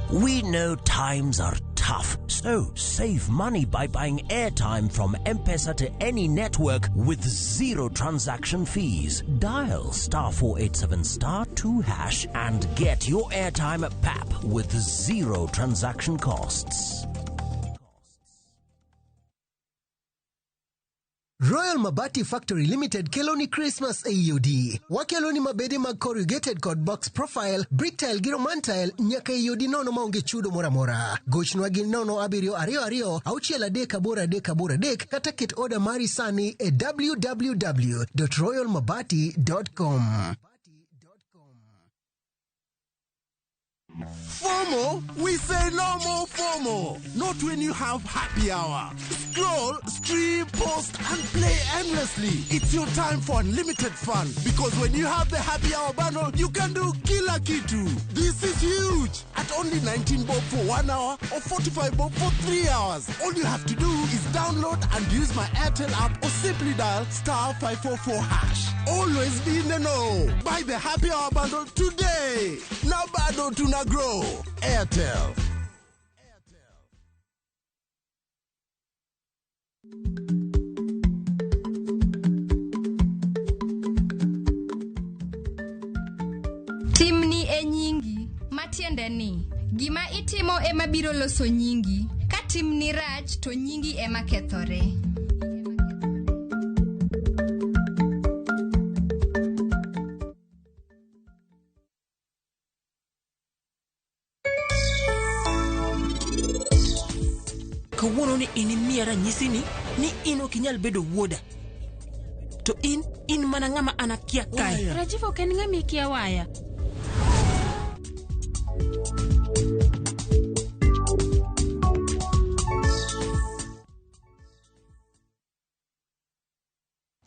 We know times are tough, so save money by buying airtime from M-Pesa to any network with zero transaction fees. Dial *487*2# and get your airtime PAP with zero transaction costs. Royal Mabati Factory Limited keloni Christmas AUD. Wakeloni mabede mag corrugated kod box profile, brick tile giro mantile nyaka AUD nono maonge chudo moramora. Gochnwa gi nono 722 638 kata ket order mari sani e www.royalmabati.com. FOMO? We say no more FOMO. Not when you have happy hour. Scroll, stream, post, and play endlessly. It's your time for unlimited fun. Because when you have the happy hour bundle, you can do kila kitu. This is huge. At only 19 bob for 1 hour or 45 bob for 3 hours. All you have to do is download and use my Airtel app or simply dial *544#. Always be in the know. Buy the happy hour bundle today. Now bado tuna grow. Airtel. Timni e nyingi, matiende ni gima itimo ema biro loso nyingi, ka timni rach to nyingi ema kethore. Kawuono ni inimia ranyisi ni in okinyal bedo wuoda. To in mana ng'ama anakia kae. Rajiv ok en ng'ama ikia waya.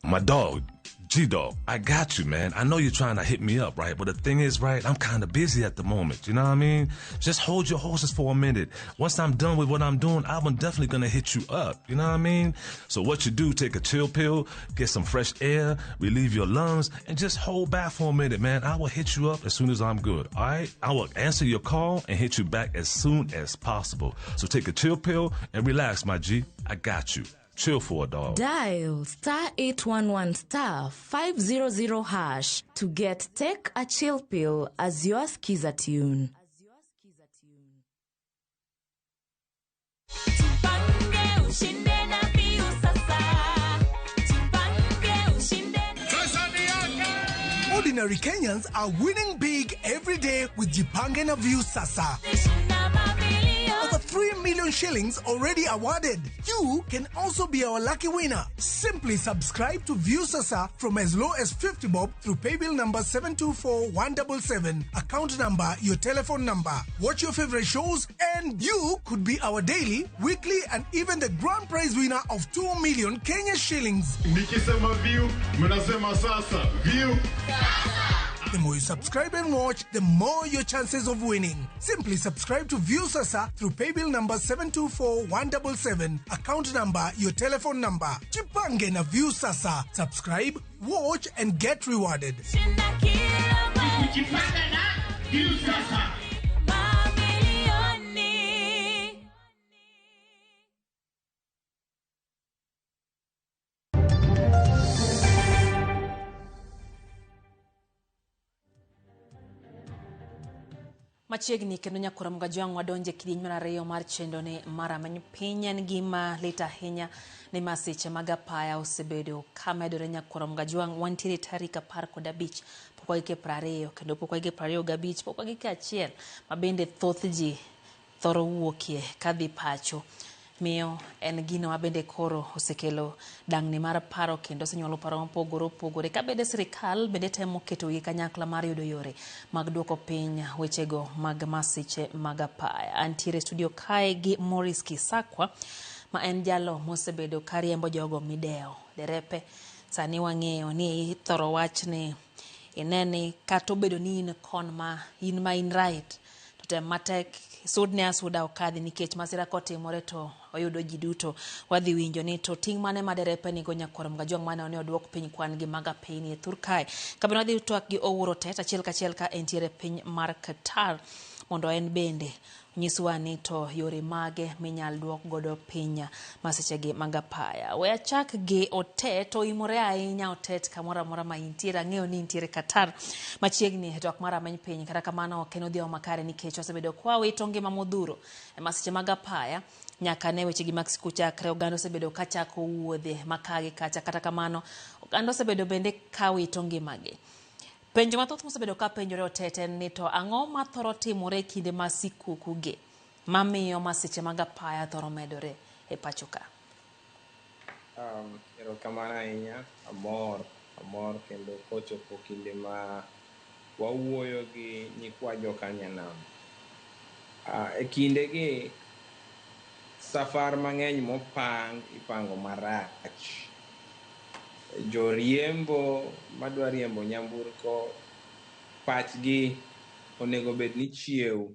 My dog, G-Dog, I got you, man. I know you're trying to hit me up, right? But the thing is, right, I'm kind of busy at the moment. You know what I mean? Just hold your horses for a minute. Once I'm done with what I'm doing, I'm definitely going to hit you up. You know what I mean? So what you do, take a chill pill, get some fresh air, relieve your lungs, and just hold back for a minute, man. I will hit you up as soon as I'm good, all right? I will answer your call and hit you back as soon as possible. So take a chill pill and relax, my G. I got you. Chill for a dog. Dial *811*500# to get Take a Chill Pill as your skiza tune. Ordinary Kenyans are winning big every day with Jipange na View Sasa. Over 3 million shillings already awarded. You can also be our lucky winner. Simply subscribe to View Sasa from as low as 50 bob through paybill number 724177, account number, your telephone number. Watch your favorite shows and you could be our daily, weekly and even the grand prize winner of 2 million Kenya shillings. Nikisema view, mnasema sasa. View. The more you subscribe and watch, the more your chances of winning. Simply subscribe to View Sasa through paybill number 724177, account number, your telephone number. Chipange na View Sasa. Subscribe, watch and get rewarded. Ukijipanga na View Sasa. Machiegni kendo nyakora mgajwang wadonje kidieny mar ariyo mar chendo ne mara many piny en gima lit ahinya ni masiche mag apaya osebedo ka medore nyakora mgajwang wantiere tarik 15 pok wagike 20 kendo pok wagike 25 pok wagike 1 ma bende thoth ji thoro wuokie kadhi pacho. Miyo en gino ma bende koro osekelo dang'ni mar paro kendo osenyuolo paro mopogore opogore ka bende sirikal bende temo keto gi kanyakla mar yudo yore mag duoko piny wechego mag masiche mag apaya. Antiere studio kae gi Morris Kisakwa ma en jalo mosebedo ka riembo jogo mideo derepe. Sani wang'eyo ni thoro wach ni ineni kata obedo ni in kon ma in right to tem matek sudne asuda okadhi nikech masira kotimore to oyudo ji duto. Wadhi winjo ni to ting' mane ma derepe nigo nyakora mgajwang mane ne oduok piny kwan gi mag apeyni e thur kae. Kabende wadhi twak gi Owuoro Tet achiel kachiel ka entiere piny mar Qatar mondo en bende nyiswa ni to yore mage minyal duok godo piny masichegi mag apaya. We achak gi Otet, oimore ahinya Otet kamoro amora ma intiere. Ang'eyo ni intiere Qatar machiegni e twak mar amany piny, kata kamano ok en odhiambo makare nikech osebedo kwa wito ngima modhuro e masiche mag apaya nyaka ne wechegi mag siku chakre. Oganda osebedo ka chako wuodhe makagi kacha, kata kamano oganda osebedo bende ka wito ngimagi. Penjo mathoth mosebedo ka penjore Otet en ni to ang'o ma thoro timore kinde ma sikukuge mamiyo masiche mag apaya thoro medore e pacho ka? Erokamano ahinya, amor kendo kochopo kinde ma wawuoyo gi nyikwa jokanyanam. E kindegi safar mang'eny ipango marach. Joriembo madwa riembo nyamburko pachgi onego bed ni chiew.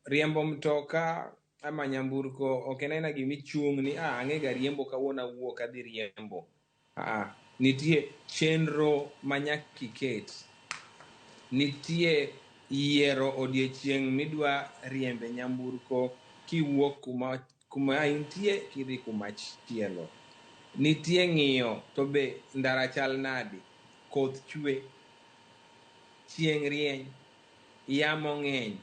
Riembo mtoka ama nyamburko ok en aina gima ichung' ni ang'ega riembo kawuono awuok adhi riembo. Nitie chenro manyaka iket. Nitie yiero odiechieng' midwa riembe nyamburko kiwuok kuma intie kidhi kumachielo. Nitie ng'iyo to be ndara chal nade, koth chwe, chieng' rieny, yamo ng'eny.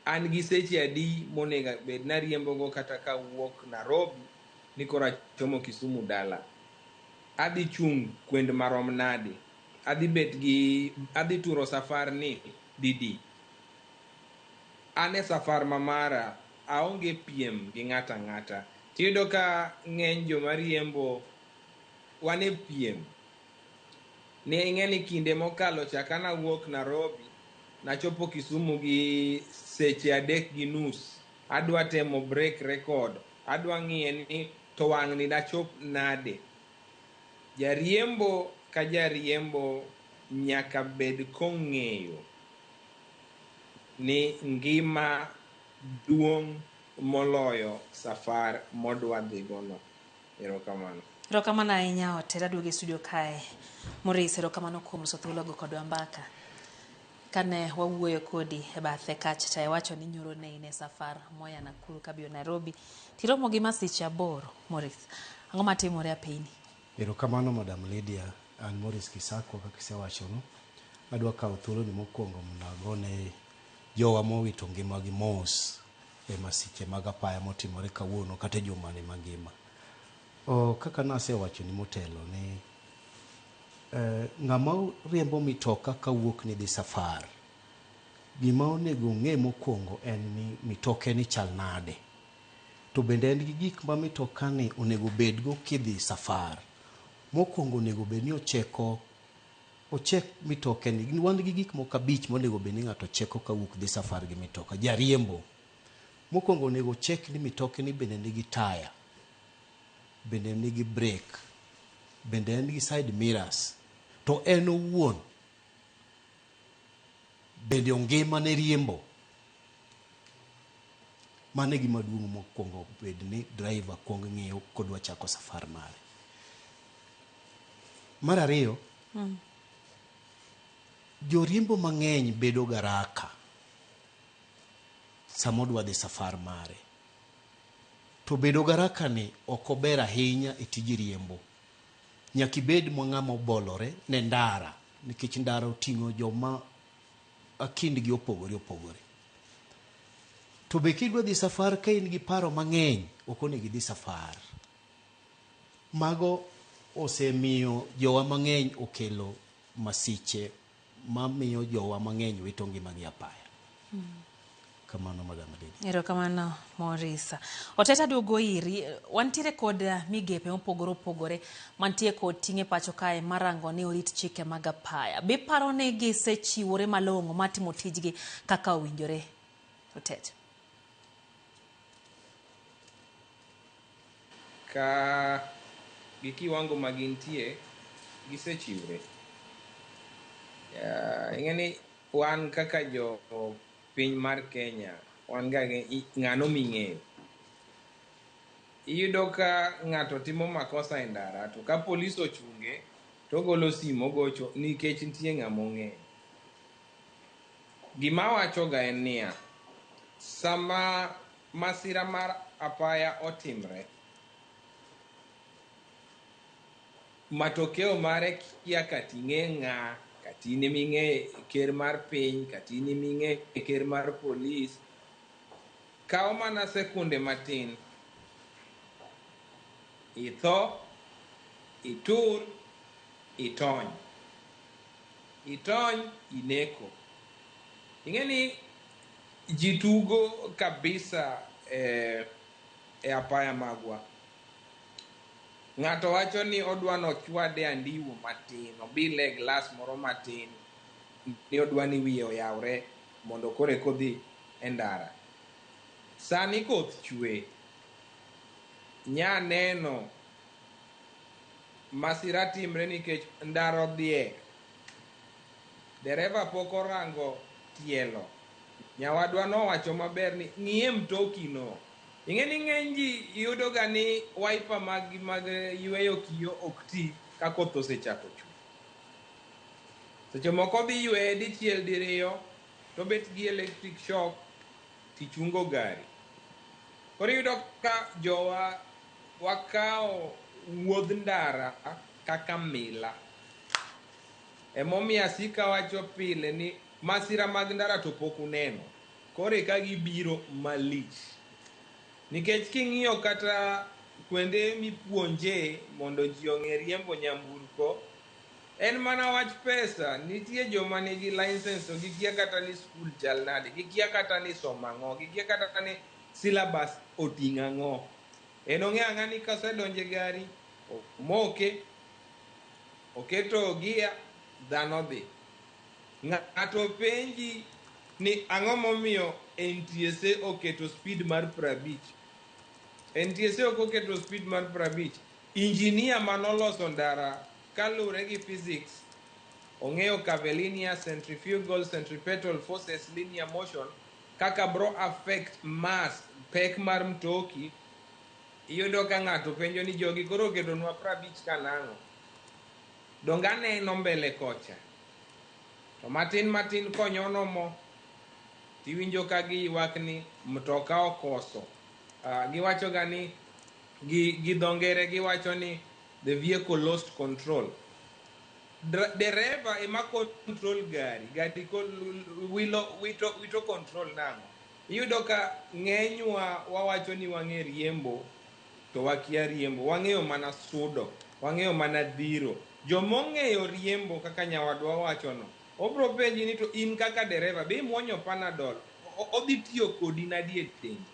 An gi seche adi monego bed nariembogo kata kawuok Nairobi ni koro achomo Kisumu dala. Adhi chung' kwend marom nade, adhi turo safar ni didi. An e safar mamara aonge piem gi ng'ata ng'ata. Tiyudo ka ng'eny joma riembo wan e piem. Ne ing'eni kinde mokalo cha ka nawuok Nairobi nachopo Kisumu gi seche 3:30. Adwa temo break record. Adwa ng'iye ni to wang'ni dachop nade. Jariembo ka jariembo nyaka bed kong'eyo ni ngima duong' moloyo safar modwa dhigono. Erokamano. Erokamano ahinya Otet. Aduogo e studio kae. Morris, erokamano kuom loso thuologo kodwa mbaka. Kane wawuoyo kodi e bathe kacha to iwacho ni nyoro ne in e safar moya Nakuru kabiro Nairobi tiromo gi masiche 8. Morris, ang'o matimore apeyni? Erokamano Madam Lydia. An Morris Kisakwa kaka isewachono. Adwa kawo thuoloni mokwongo mondo agone jowa mowito ngimagi mos e masiche mag apaya motimore kawuono kata jumani mangima. Kaka nasewacho ni motelo ni ng'ama riembo mitoka kawuok ni dhi safar Gima onego ng'e mokwongo en ni mitoke ni chal nade. To bende en gi gik ma mitoka ni onego bedgo kidhi safar. Mokwongo onego bed ni ochek mitoke ni. Wan gi gik moko 5 monego bed ni ng'ato cheko kawuok dhi safar gi mitoka. Jariembo. Mokwongo onego chek ni mitoke ni bende nigi taya. Bende nigi brake. Bende en gi side mirrors. To en owuon bende ongima ne riembo. Mane gima duong' mokwongo bed ni driver kwong ng'iyo kodwa chako safar mare. Mar ariyo, joriembo mang'eny bedo garaka sama odwa dhi safar mare. To bedo garaka ni ok ober ahinya e tij riembo. Nyaka ibed ng'ama obolore ne ndara, nikech ndara oting'o joma akindgi opogore opogore. To be kidwa dhi safar ka in gi paro mang'eny, ok onego idhi safar. Mago osemiyo jowa mang'eny okelo masiche mamiyo jowa mang'eny wito ngimagi apaya. Kamano Madam Lady. Erokamano Morisa. Oteta duogo iri, wantiere kod migepe mopogore opogore mantie kod ting'e pacho kae marango ni orit chike mag apaya. Be paro ni gisechiwore malong'o matimo tijgi kaka owinjore? Oteta. Ka gi kiwango ma gintie gisechiwre. Ing'eni wan kaka jo piny mar Kenya, wan ga ng'ano ming'eyo. Iyudo ka ng'ato timo makosa e ndara, to ka polis ochunge, to golo simu ogocho nikech nitie ng'ama ong'eyo. Gima wachoga en niya, sama masira mar apaya otimre, matokeo mare kia kating'e ng'a, katine ming'e ker mar piny, katine ming'e ker mar polis, kawo mana sekunde matin. Itho, itur, itony. Itony, ineko. Ing'eni ji tugo kabisa e apaya magwa. Ng'ato wacho ni odwa nochwade andiwo matin, obile glas moro matin, ni odwa ni wiye oyawre mondo kore kodhi e ndara. Sani koth chwe, nya neno masira timre nikech ndara odhiek, dereva pok orango tielo. Nyawadwa nowacho maber ni ng'iye mtokino. Ing'eni ng'eny ji yudo ga ni wiper mag yweyo kiyo ok ti ka koth osechako chwe. Seche moko dhi yweye dichiel diriyo, to bet gi electric shock, tichungo gari. Koro iyudo ka jowa wakawo wuodh ndara kaka mila. Emomiyo asika wacho pile ni masira mag ndara to pok uneno. Koro eka gibiro malich. Nikech king'iyo kata kuonde mipuonje mondo ji ong'e riembo nyamburko, en mana wach pesa. Nitie joma nigi license to gikia kata ni skul chal nade, gikia kata ni somo ang'o, gikia kata ni syllabus oting'o ang'o. En ong'e ang'a ni kasedonje gari, omoke, oketo gia, dhano dhi. Ng'ato penji ni ang'o momiyo NTSA oketo speed mar 50. NTSA ok oketo speed mar 50. Injinia manoloso ndara kalure gi physics ong'eyo curvilinear, centrifugal, centripetal forces, linear motion kaka bro affect mass, pek mar mtoki. Iyudo ka ng'ato penjo ni jogi koro oketonwa 50 kanang'o. Donga neno mbele kocha. To matin matin konyono mo, tiwinjo ka giywak ni mtoka okoso. Giwacho ga ni gi dhongere giwacho ni the vehicle lost control. Dereva ema control gari wito control nang'o. Iyudo ka ng'enywa wawacho ni wang'e riembo to wakia riembo, wang'eyo mana sudo, wang'eyo mana dhiro. Jomong'eyo riembo kaka nyawadwa wacho no, obro penji ni to in kaka dereva be imuonyo panadol, odhi tiyo kodi nadi e tendi,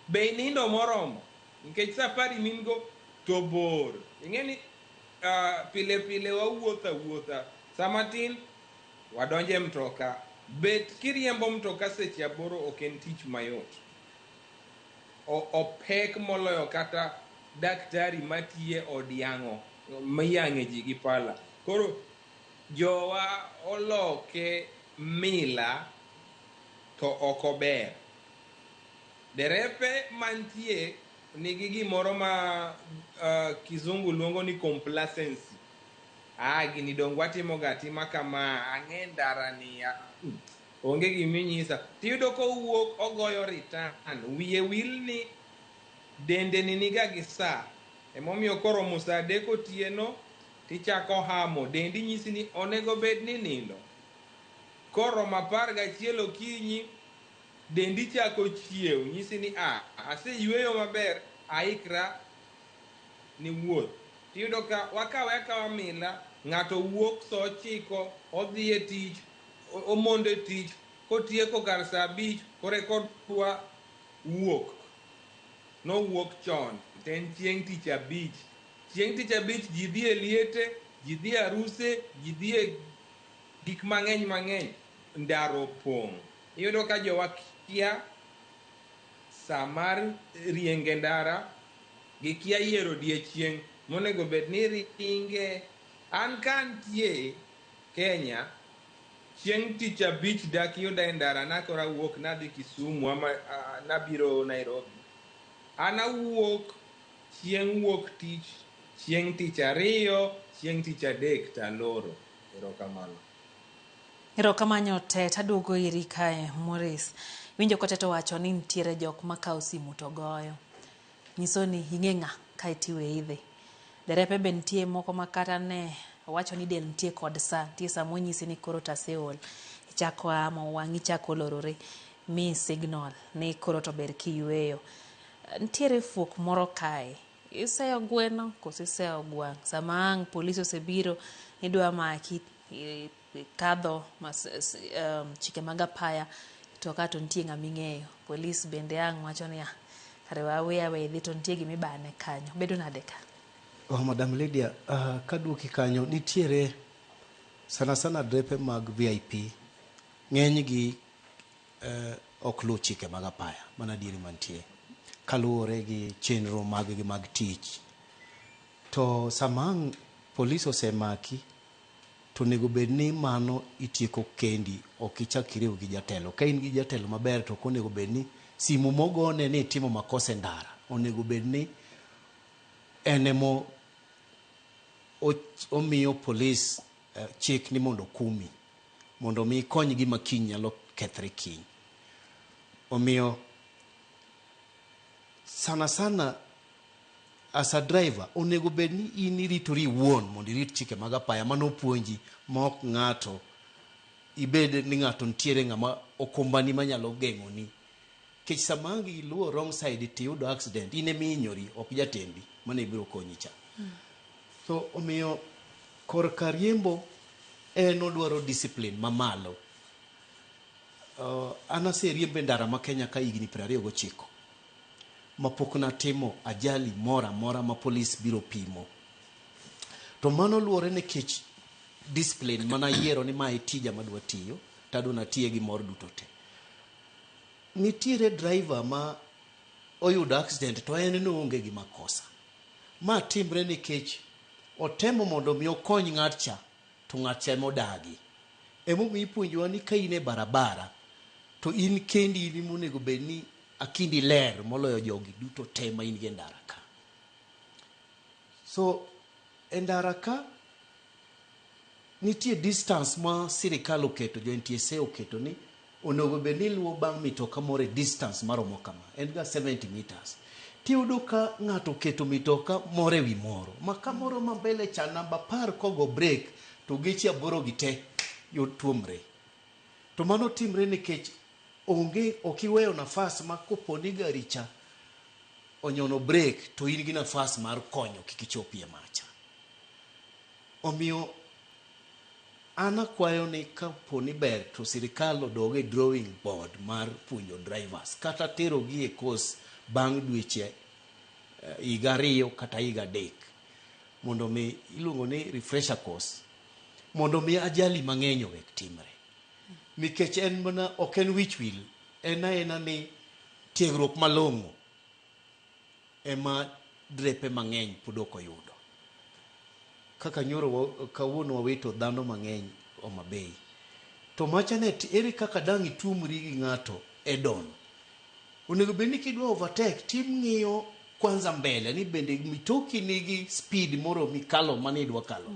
be inindo moromo, nikech safari mingo to bor. Ing'eni pile pile wawuotha sama tin wadonje mtoka, bet kiriembo mtoka seche 8 ok en tich mayot, opek moloyo kata daktari matiye od yang'o miyang'e ji gi pala. Koro jowa oloke mila to ok ober. Derepe mantie nigi gimoro ma kizungu luongo ni complacency. Gini dong watimoga atima kama, ang'e ndara ni onge giminyisa, tiyudo kowuok ogoyo return, wiye wil ni dende ni niga gi saa, emomiyo koromo saa 3 otieno tichako hamo, dendi nyisi ni onego bed ni nindo. Koromo 11 okinyi dendi chako chiew, nyisi ni aseyueyo maber, aikra ni wuoth. Tiyudo ka wakawa mila, ng'ato wuok saa 9 odhi e tich, omondo e tich, kotieko kar saa 5 korekodwa wuok, nowuok chon, ten chieng' tich abich. Chieng' tich abich ji dhi e liete, ji dhi aruse, ji dhi e gik mang'eny, ndaro pong'. Iyudo ka jowa kia saa mar rienge ndara, gi kia yiero odiechieng' monego bed ni ringe. An kantie Kenya, chieng' tich abich dak yuda e ndara, nakora wuok nadhi Kisumu ama nabiro Nairobi. An awuok chieng' wuok tich, chieng' tich 2, chieng' tich 3 taloro. Erokamano. Erokamano te, taduogo iri kae Morris. Winjo kote to wacho ni nitiere jok makao simu to goyo. Nyiso ni ing'e ng'a kae tiwe idhi. Derepe be nitie moko makata ne wacho ni del nitie kod saa, nitie saa monyisi ni koro taseol, ichako amo, wang'i chako lorore, mi signal ni koro to ber kiyueyo. Nitiere fuok moro kae, iseyo gweno koso iseyo gwang'. Sama ang' polisi osebiro idwa maki, kadho chike mag apaya, to ka to nitie ng'ama ing'eyo. Polis bende ang' wacho ni kare wawe idhi, to nitie gimibane kanyo. Bedo nade ka? Madam Lydia, kaduoki kanyo, nitiere sana drepe mag VIP, ng'enygi ok luw chike mag apaya, mana diere mantie, kaluwore gi chenro mag tich. To sama ang' polis osemaki, to nego bed ni mano itieko kendi, ok ichak iriw gi jatelo. Ka in gi jatelo maber, to ok onego bed ni simu mogone ni timo makosa e ndara, onego bed ni enemo omiyo polis chik ni mondo kumi, mondo mi kony gi makiny nyalo kethre kiny. Omiyo sana as a driver onego bed ni in iritori iwuon mondo irit chike mag apaya manopuonji, ma ok ng'ato ibed ni ng'ato nitiere ng'ama okumbani manyalo geng'oni. Kech sama ang' iluwo wrong side tiyudo accident, in emihinyori, ok jatembi mane ibiro konyi cha. So omiyo korka riembo en odwaro discipline mamalo. An aseriembo e ndara ma Kenya ka higni 29 mapok natimo ajali mora ma polis biro pimo. To mano luwore nikech discipline mana yiero ni mae tija madwa tiyo, tadwa natiye gi mor duto te. Nitiere driver ma oyudo accident to en noonge gi makosa. Ma timre nikech otemo mondo mi okony ng'at cha, to ng'at cha modagi. Emomiyo ipuonjowa ni ka in e barabara, to in kendi in monego bed ni akindi ler moloyo jogi duto te ma in gi ndara ka. So e ndara ka nitie distance ma sirikal oketo, jo NTSA oketo ni onego bed ni luwo bang' mitoka moro e distance maromo kama, en ga 70 meters. Tiyudo ka ng'ato oketo mitoka moro ewi moro, ma kamoro ma mbele cha namba 10 kogo break, to geche 8 gi te tuomre. To mano timre nikech ok iweyo nafas ma koponi gari cha onyono break, to in gi nafas mar konyo kik ichopie macha. Omiyo an akwayo ni kapo ni ber to sirikal odog e drawing board mar puonjo drivers kata terogi e course bang' dweche higa 2 kata higa 3 mondo mi iluongo ni refresher course mondo mi ajali mang'eny owek timre nikech en mana ok en wich wil ena ni tiegruok malong'o ema drepe mang'eny pod ok oyudo kaka nyoro kawuono wawito dhano mang'eny Homa Bay to machanet ere kaka dang' itumri gi ng'ato Edon onego bed ni kidwa overtake tim ng'iyo kwanza mbele ni bende mitoki nigi speed moro mikalo mane idwa kalo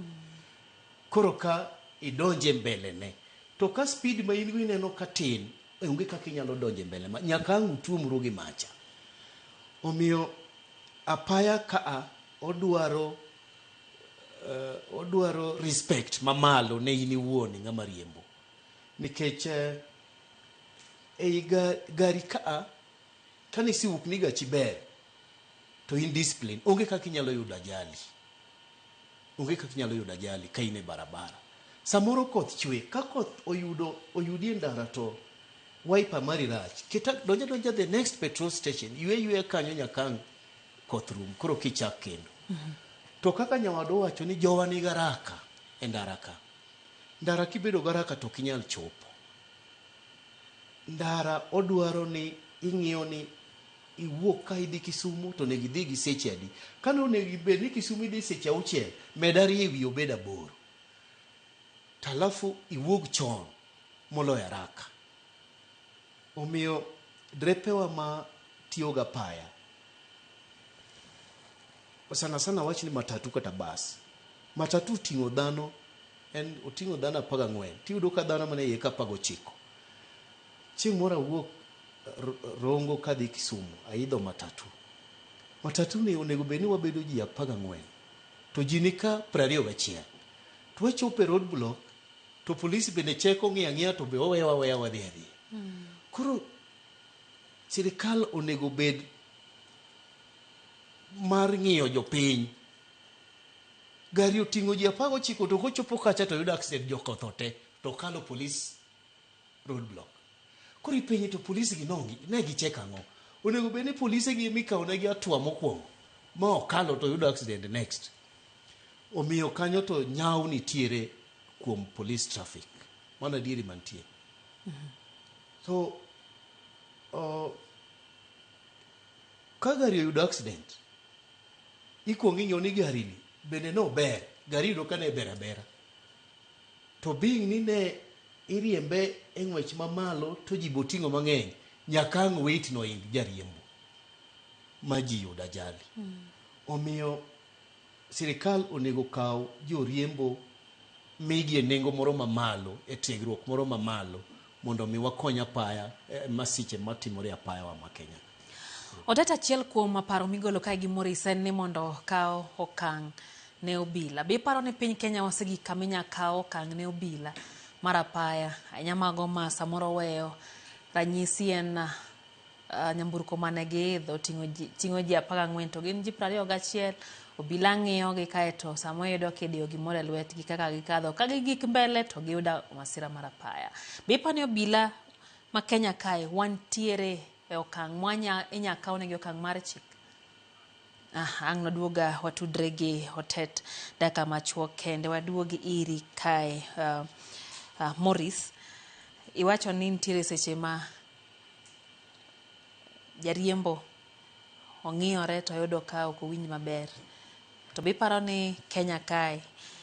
koro ka idonje mbele ne to ka speed ma in go ineno ka tin onge kaka inyalo donje mbele nyaka ang' utumru gi macha omiyo apaya ka odwaro respect mamalo ne in iwuon ng'ama riembo nikech gari kane siwuok ni gachi ber to in discipline onge kaka inyalo yudo ajali ka in e barabara samoro koth chwe ka koth oyudi e ndara to wiper mari rach donja the next petrol station ywe kanyo nyakang' koth rum koro kichak kendo to kaka nyawado wacho ni jowa ni garaka e ndara kibedo garaka to kinyal chopo ndara odwaro ni ing'iyo ni iwuok ka idhi Kisumu to nego idhi gi seche adi kane onego bed ni Kisumu idhi seche 6 medari ewi obed 8 talafu iwuog chon moloyo haraka omiyo drepewa ma tiyoga paya sana wach ni matatu kata bas matatu oting'o dhano 14 tiyudo ka dhano mane iye ka 19 chieng' moro awuok Rongo kadhi Kisumu aidho matatu ni onego bed ni wabedo ji 14 to ji ni ka 21 to wachopo e road block to polisi bende cheko ng'iya to be owewa wadhi koro sirikal onego bed mar ng'iyo jopiny gari oting'o ji 19 to kochopo kacha to yudo accident jokotho te to kalo police road block koro ipenje to polisi gi ne gicheko ang'o onego bed ni polisi gi emikawo negi atua mokwongo ma okalo to yudo accident next omiyo kanyo to nyaw nitiere kuom police traffic mana dieri mantie so ka gari oyudo accident ikwongo ing'iyo ni gari ni bende no ber gari yudo ka ne ber abera to being ni ne iriembe e ng'wech mamalo to ji boting'o mang'eny nyaka ang' wait no ing jariembo ma ji yudo ajali omiyo sirikal onego kaw joriembo migi e nengo moro mamalo e tiegruok moro mamalo mondo mi wakonya apaya masiche matimore apaya wa ma Kenya Odeta achiel kuom paro migolo kae gi Morris en ni mondo kaw okang' ne obila be paro ni piny Kenya wasegi kaminya kaw okang' ne obila mar apaya anyamago ma samoro weyo ranyisi en nyamburko mane giidho ting'o ji 14 to gin ji 21 obila ng'iyo gi kaeto samo yudo kidiyo gimoro e lwetgi kaka gikadho ka gik mbele to giyudo masira mar apaya be pani obila ma Kenya kae wantiere e okang' inya kaw negi okang' mar chik ang' noduoga watudre gi Hotet daka machuok kende waduogi iri kae Morris iwacho ni nitiere seche ma jariembo ong'iyore to yudo ka ok owinj maber to be paro ni Kenya kae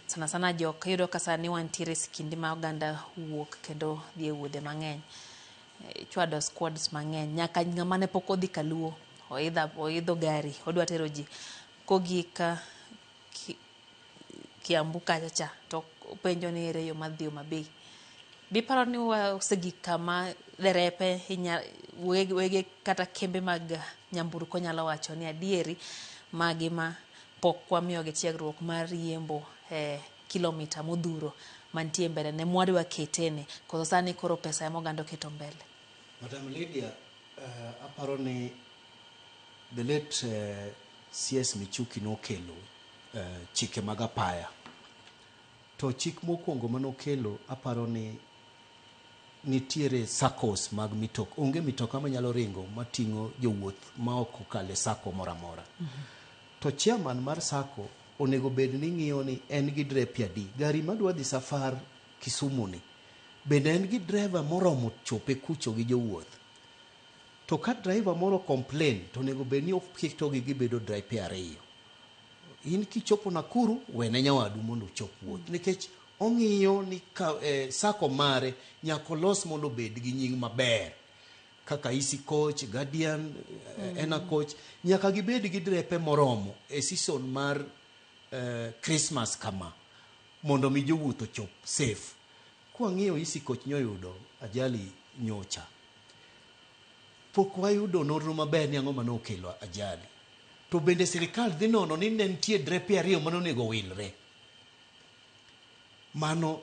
sana jok yudo ka sani wantiere sikindi ma oganda wuok kendo dhi e wuodhe mang'eny chwado squads mang'eny nyaka ng'ama ne pok odhi kaluo oidho gari odwa tero ji kogika Kiambu kacha to penjo ni ere yo madhi Homa Bay be paro ni wasegik kama derepe wege kata kembe mag nyamburko nyalo wacho ni adieri magi ma pok wamiyogi tiegruok mar riembo kilomita modhuro mantie mbele ne mwadwa ketene koso sani koro pesa emo gando keto mbele. Madam Lydia, aparo ni the late CS Michuki nokelo chike mag apaya To chik mokwongo manokelo aparo ni nitiere SACCOs mag mitoka. Onge mitoka manyalo ringo mating'o jowuoth ma ok okale SACCO moro amora. To chairman mar SACCO onego bed ni ng'iyo ni en gi drepe adi. Gari madwa dhi safar Kisumu ni bende en gi driver moromo chope kucho gi jowuoth. To ka driver moro complain to onego bed ni oketogi gibedo drepe 2. In kichopo Nakuru wene nyawadu mondo ochop wuoth, nikech ong'iyo ni SACCO mare nyaka los mondo bed gi nying maber kaka Easy Coach, Guardian, Ena Coach, nyaka gibed gi drepe moromo e season mar Christmas kama mondo mi jowuoth ochop safe. Kwa ng'iyo Easy Coach nyoyudo ajali nyocha, pok wayudo nonro maber ni ang'o manokelo ajali. To bende sirikal dhi nono ni ne nitie drepe 2 manonego wilre. Mano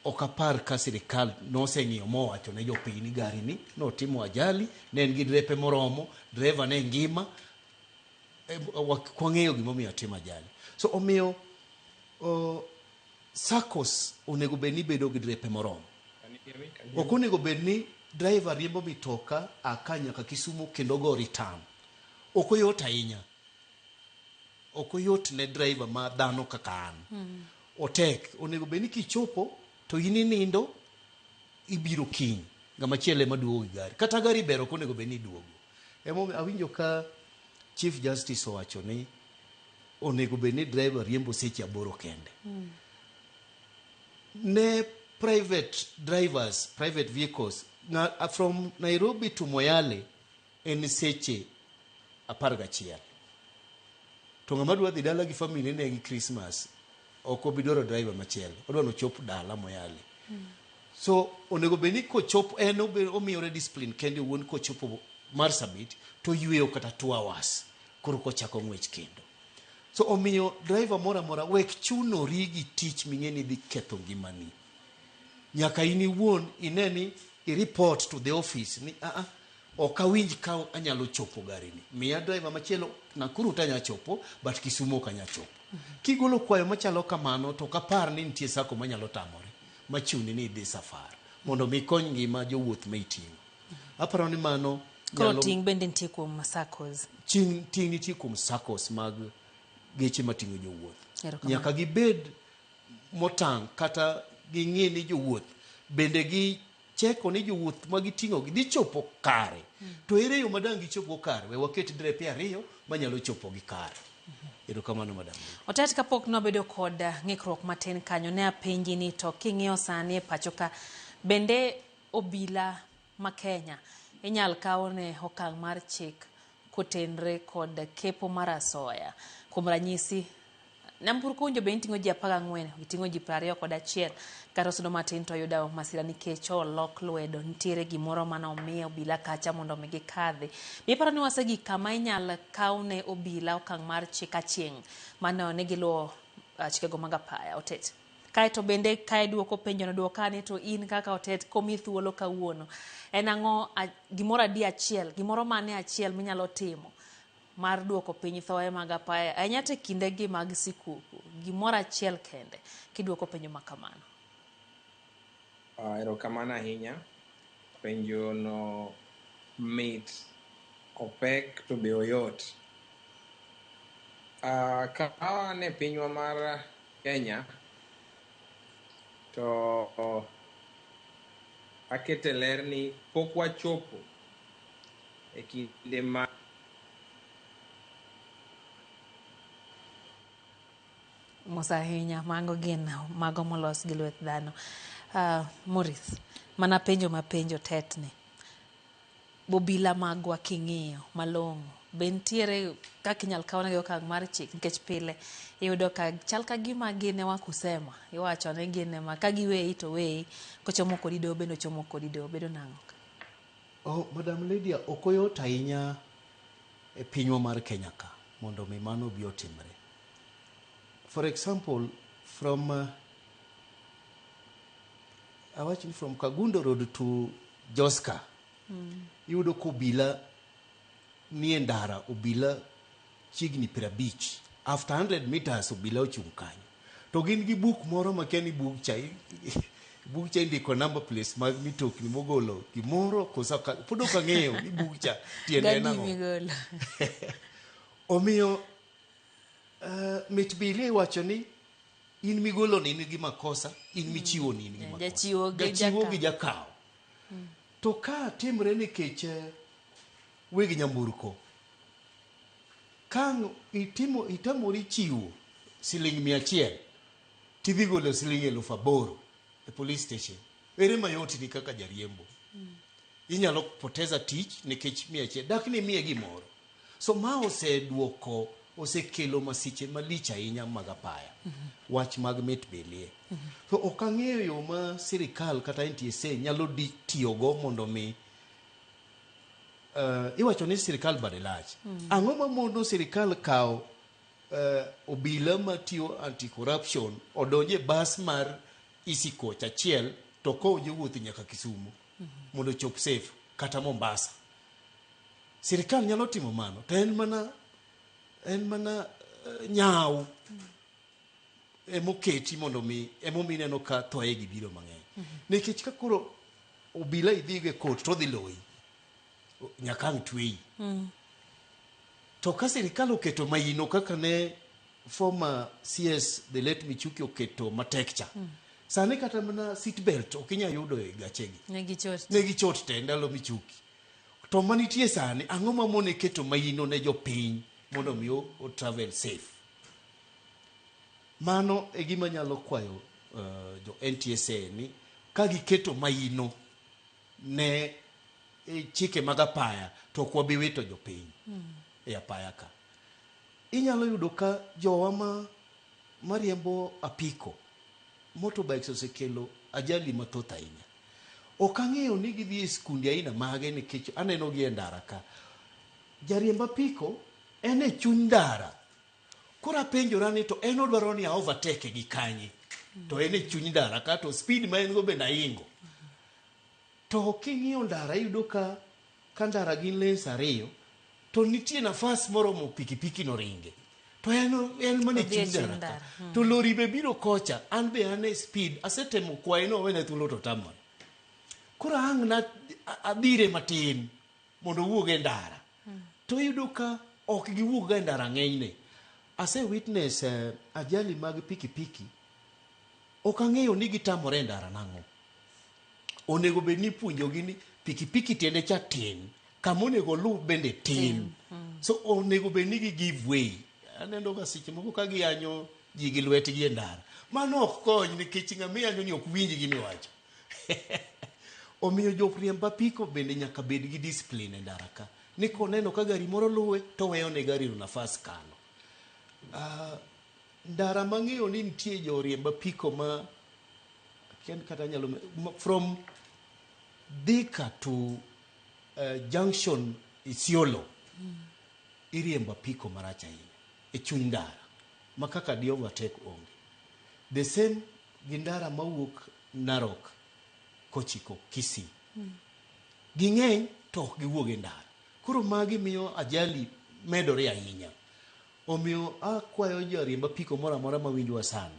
ok apar ka sirikal noseng'iyo mowacho ne jopiny ni gari ni notimo ajali, ne en gi drepe moromo, driver ne ngima, kwang'eyo gimomiyo timo ajali. So omiyo SACCOs onego bed ni bedo gi drepe moromo. Ok onego bed ni driver riembo mitoka aka nyaka Kisumu kendo go return. Ok oyot ahinya. Ok oyot ne driver ma dhano kaka an. Otek. Onego bed ni kichopo to in nindo ibiro kiny. Ngama chiele maduogo gi gari. Kata gari bero ok onego bed ni duogo. Emo awinjo ka Chief Justice owacho ni onego bed ni driver riembo seche 8 kende. Ne private drivers, private vehicles, from Nairobi to Moyale en seche 11. To ng'ama dwa dhi dala gi family ne gi Christmas ok obidoro driver machielo, odwa no chop dala Moyale. So onego bed ni kochop en omiyore discipline kende wuon kochopo Marsabit to yweyo kata 2 hours koro kochako ng'wech kendo. So omiyo driver mora mora wek chunori gi tich ming'eni dhi ketho ngimani. Nyaka in iwuon ineni i report to the office ni ok awinj ka anyalo chopo gari ni. Miya driver machielo Nakuru tanya chopo but Kisumu ok anya chopo. Kigolo kwayo machalo kamano to kapar ni nitie SACCO manyalo tamore machuni ni dhi safar mondo mi kony ngima jowuoth maiting'o. Aparo ni mano koro ting' bende nitie kuom SACCOs. Ting' nitie kuom SACCOs mag geche mating'o jowuoth. Nyaka gibed motang' kata ging'e ni jowuoth bende gi cheko ni jowuoth magiting'o gi chopo kare. To ere yo madang' gichopo kare? We waket drepe 2 manyalo chopo gi kare. Erokamano madam. Otet kapok nobedo kod ng'ikruok matin kanyo ne apenji ni to king'iyo sani e pacho ka bende obila ma Kenya inyal kawo ne okang' mar chik kotenre kod kepo mar asoya. Kuom ranyisi Nyamburko unjo be inting'o ji 14, iting'o ji 21 kata sudo matin to yuda masira nikech olok lwedo nitiere gimoro mane omiyo obila kacha mondo mi gikadhi. Biparo ni wasegi kama inyal kaw ne obila okang' mar chik achieng' mane ne giluwo chikego mag apaya. Otet. Kae to bende kae duoko penjo no duokani to in kaka Otet komi thuolo kawuono. En ang'o gimoro adi achiel, gimoro mane achiel minyalo timo mar duoko piny thoe mag apaya anyate kinde gi mag sikuku, gimoro achiel kende kiduoko penjo makamano. Erokamano ahinya. Penjo no mit, opek to be oyot. Ka ne pinywa mar Kenya to akete ler ni pok wachopo e kinde ma Mosahinya mango gin mago molos gi lwet dhano. Morris, mana penjo mapenjo tetni. Bobila magwa king'iyo malong'o bentiere kaka inyal kawnegi okang' mar chik nikech pile iyudo ka chal ka gima gine wakusema iwacho ne gine ma ka giweyi to weyi kochomo kodi do bendo chomo kodi do bedo nang'o. Madam Lydia, ok oyot ahinya e pinywa mar Kenya ka mondo mi mano bi otimre. For example, from from Kagundo Road to Joska, yudo ko obila ni ndara obila chigni 50. After 100 meters obila ochung' kanyo. to gin gi buk moro makia ni buk cha indiko number place mag mitokni mogolo gimoro kosa pod ok ang'eyo ni buk cha tiende nang'o. Omiyo mitbili iwacho ni in migolo ni in gi makosa, in michiwo ni in gi makosa. Jachiwo gi jakawo. To ka timre nikech weg nyamburko, kang itamori chiwo siling 100 tidhi golo siling 8,000 e police station, ere mayoti ni kaka jariembo. Inyalo poteza tich nikech 100 dak ni miye gimoro. So ma osekelo masiche malich ahinya mag apaya, wach mag mitbilie. So ok ang'eyo yo ma sirikal kata NTSA nyalo tiyogo mondo mi iwacho ni sirikal bade lach. Ang'o ma mondo sirikal kawo obila matiyo anti-corruption odonje bas mar isi coach achiel to ko jowuothi nyaka Kisumu mondo chop safe kata Mombasa. Sirikal nyalo timo mano, to en mana nyaw emoketi mondo mi emomineno ka thoye gi biro mang'eny. Nikech ka koro obila idhige court to dhi loyi nyaka ang' tweyi. To ka sirikal oketo maino kaka ne former CS the late Michuki oketo matek cha, sani kata mana seat belt ok inya yudo e gachegi. Negi chot te ndalo Michuki. To manitie sani ang'o ma mon keto maino ne jopiny mondo mi o travel safe. Mano e gima nyalo kwayo jo NTSA ni ka giketo maino ne chike mag apaya to kwa biwito jopiny e apaya ka. Inyalo yudo ka jowa mariembo apiko motorbikes osekelo ajali mathoth ahinya. Ok ang'eyo ni gidhi e skunde aina mage nikech aneno gi e ndara ka. Jariemb apiko en e chuny ndara. Koro apenjora ni to en odwaro ni overtake gi kanye. To en e chuny ndara ka to speed ma en go bende ahingo. To king'iyo ndara iyudo ka ndara gin lanes ariyo to nitie nafas moromo pikipiki no ringe. To en mana e chuny ndara ka. To lori be biro kocha, an be an e speed, asetemo kwaye no wene thuolo to tamon. Koro ang' na adhire matin mondo wuog e ndara. To iyudo ka ok giwuog ga e ndara ng'enyne. Ase witness ajali mag pikipiki. Ok ang'eyo ni gitamore e ndara nang'o. Onego bed ni puonjogi ni pikipiki tiende cha tin, kama onego lu bende tin. So onego bed ni gi give way. Aneno ga seche moko ka giyanyo ji gi lwetgi e ndara. Mano ok kony nikech ng'ama yanyo ni ok winj gimiwacho. Omiyo joriemb apiko bende nyaka bed gi discipline e ndara ka. Ni koneno ka gari moro luwe to weyo ne gari no nafas kano. Ndara mang'eyo ni nitie joriemb apiko ma kata nyalo from Thika to junction Isiolo iriembo apiko marach ahinya e chuny ndara ma kaka di overtake onge. The same gi ndara mawuok Narok kochiko Kisii. Ging'eny to ok giwuog e ndara. Koro magi miyo ajali medore ahinya. Omiyo akwayo jariemb apiko moro amora mawinjwa sani,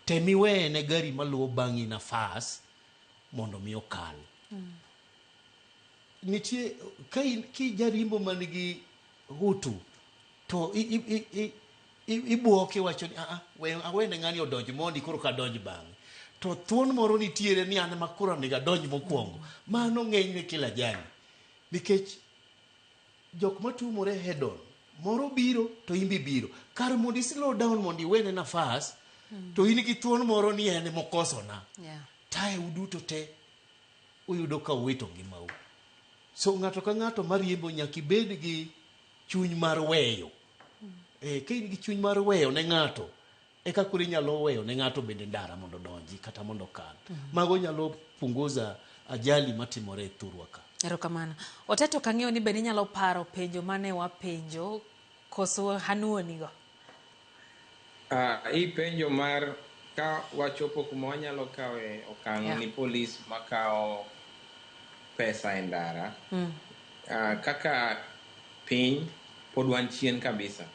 temi weye ne gari maluwo bang'i nafas mondo mi okal. Nitie ki jariembo manigi hutu to ibuoke wacho ni awene ng'ani odonj mondi koro ka donj bang'e. To thuon moro nitiere ni an makura niga donj mokwongo. Mano ng'eny ne kila jani. Nikech jok matumore head on, moro biro to imbi biro. Kar mondi slow down mondi wene nafas, to in gi thuon moro ni ene mokoso na. Tae uduto te uyudo ka uwito ngimau. So ng'ato ka ng'ato mariembo nyaka ibed gi chuny mar weyo. Ka in gi chuny mar weyo ne ng'ato, eka kuri nyalo weyo ne ng'ato bende ndara mondo donji kata mondo kal. Mago nyalo punguza ajali matimore e thurwa ka. Erokamano. Oteto kang'eyo ni bende nyalo paro penjo mane wapenjo koso hanuoni go. Hii penjo mar ka wachopo kuma wanyalo kawe okang' ni polis makao pesa e ndara. Kaka piny pod wan chien kabisa.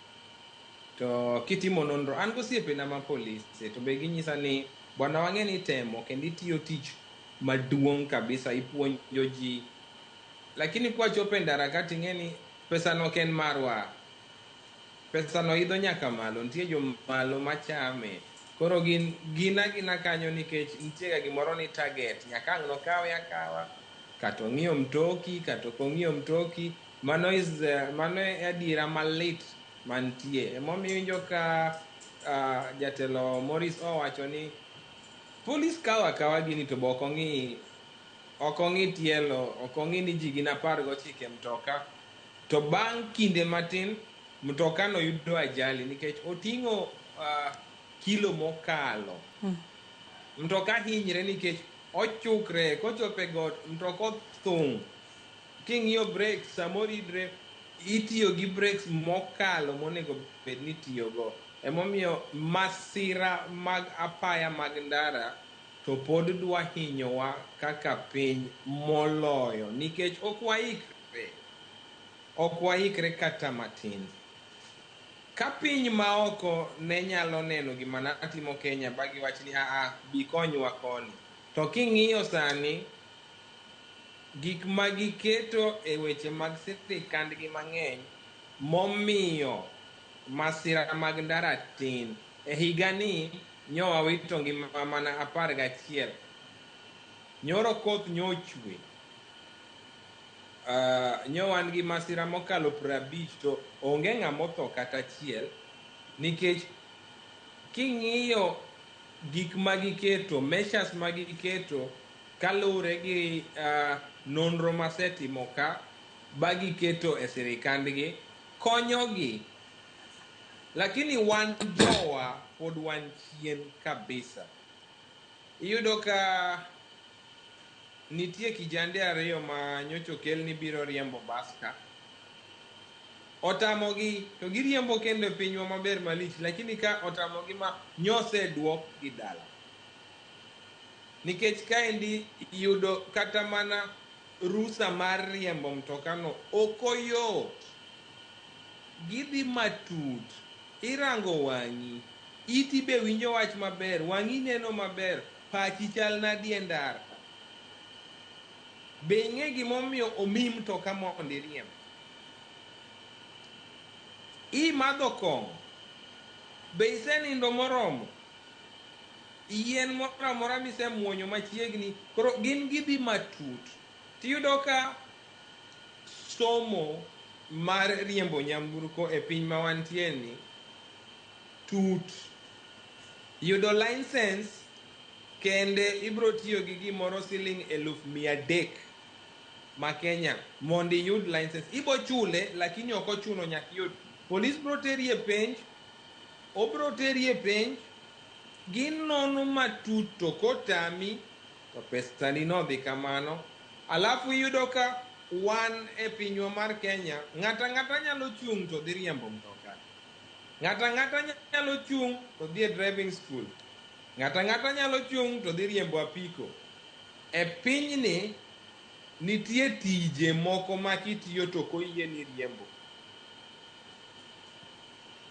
to kitimo nonro an gosiepena ma polise to be ginyisa ni bwana wang'e ni temo kendo itiyo tich maduong' kabisa, ipuonjo ji, lakini kwachopo e ndara ka ting'e ni pesano ok en marwa, pesano idho nyaka malo, nitie jomalo machame, koro gina kanyo nikech nitie ga gimoro ni target, nyaka ang' nokawe akawa, kata ong'iyo mtoki kata ok ong'iyo mtoki. Mano e adiera malit mantie, emomiyo winjo ka jatelo Morris owacho ni polis kawo akawa gini to be ok ong'i tielo, ok ong'i ni ji gin 19 mtoka, to bang' kinde matin mtokano yudo ajali nikech oting'o kilo mokalo. Mtoka hinyre nikech ochukre, kochopo e got mtoka othung', king'iyo brakes samoro idre itiyo gi brakes mokalo monego bed ni itiyogo. Emomiyo masira mag apaya mag ndara to pod dwa hinyowa kaka piny moloyo nikech ok waikre kata matin. Ka piny maoko ne nyalo neno gima natimo Kenya ba giwach ni bi konywa koni, to king'iyo sani gik ma giketo e weche mag sirikandgi mang'eny momiyo masira mag ndara tin. E higani nyowawito ngima mana 11. Nyoro koth nyochwe, nyowan gi masira mokalo 50 to onge ng'amotho kata achiel, nikech king'iyo gik magiketo, measures magiketo kaluwore gi nonro masetimo ka ba giketo e sirikandgi konyogi, lakini wan jowa pod wan chien kabisa. Iyudo ka nitie kijande 2 ma nyocha okel ni biro riembo bas ka, otamogi to giriembo kendo pinywa maber malich, lakini ka otamogi ma nyose duok gi dala, nikech kaendi yudo kata mana rusa mar riembo mtokano ok oyot. Gidhi matut, irango wang'i, iti be winjo wach maber, wang'i neno maber, pachi chal nadi e ndara. Be ing'e gimomiyo omi mtoka mondo iriemb? Imadho kong'o? Be isenindo moromo? Yien moro amora misemuonyo machiegni, koro gin gidhi matut. Tiyudo ka somo mar riembo nyamburko e piny ma wantie ni tut. Yudo license kende ibro tiyo gi gimoro $300,000 ma Kenya mondo iyud license. Ibo chule lakini ok ochuno nyaka iyud. Polis bro teri e penj, obro teri e penj, gin nono matut, to kotami to pesani nodhi kamano. Alafu iyudo ka wan e pinywa mar Kenya, ng'ata nyalo chung' to dhi riembo mtoka. Ng'ata nyalo chung' to dhi e driving school. Ng'ata nyalo chung' to dhi riembo apiko. E pinyni nitie tije moko ma kitiyo to koyieni riembo.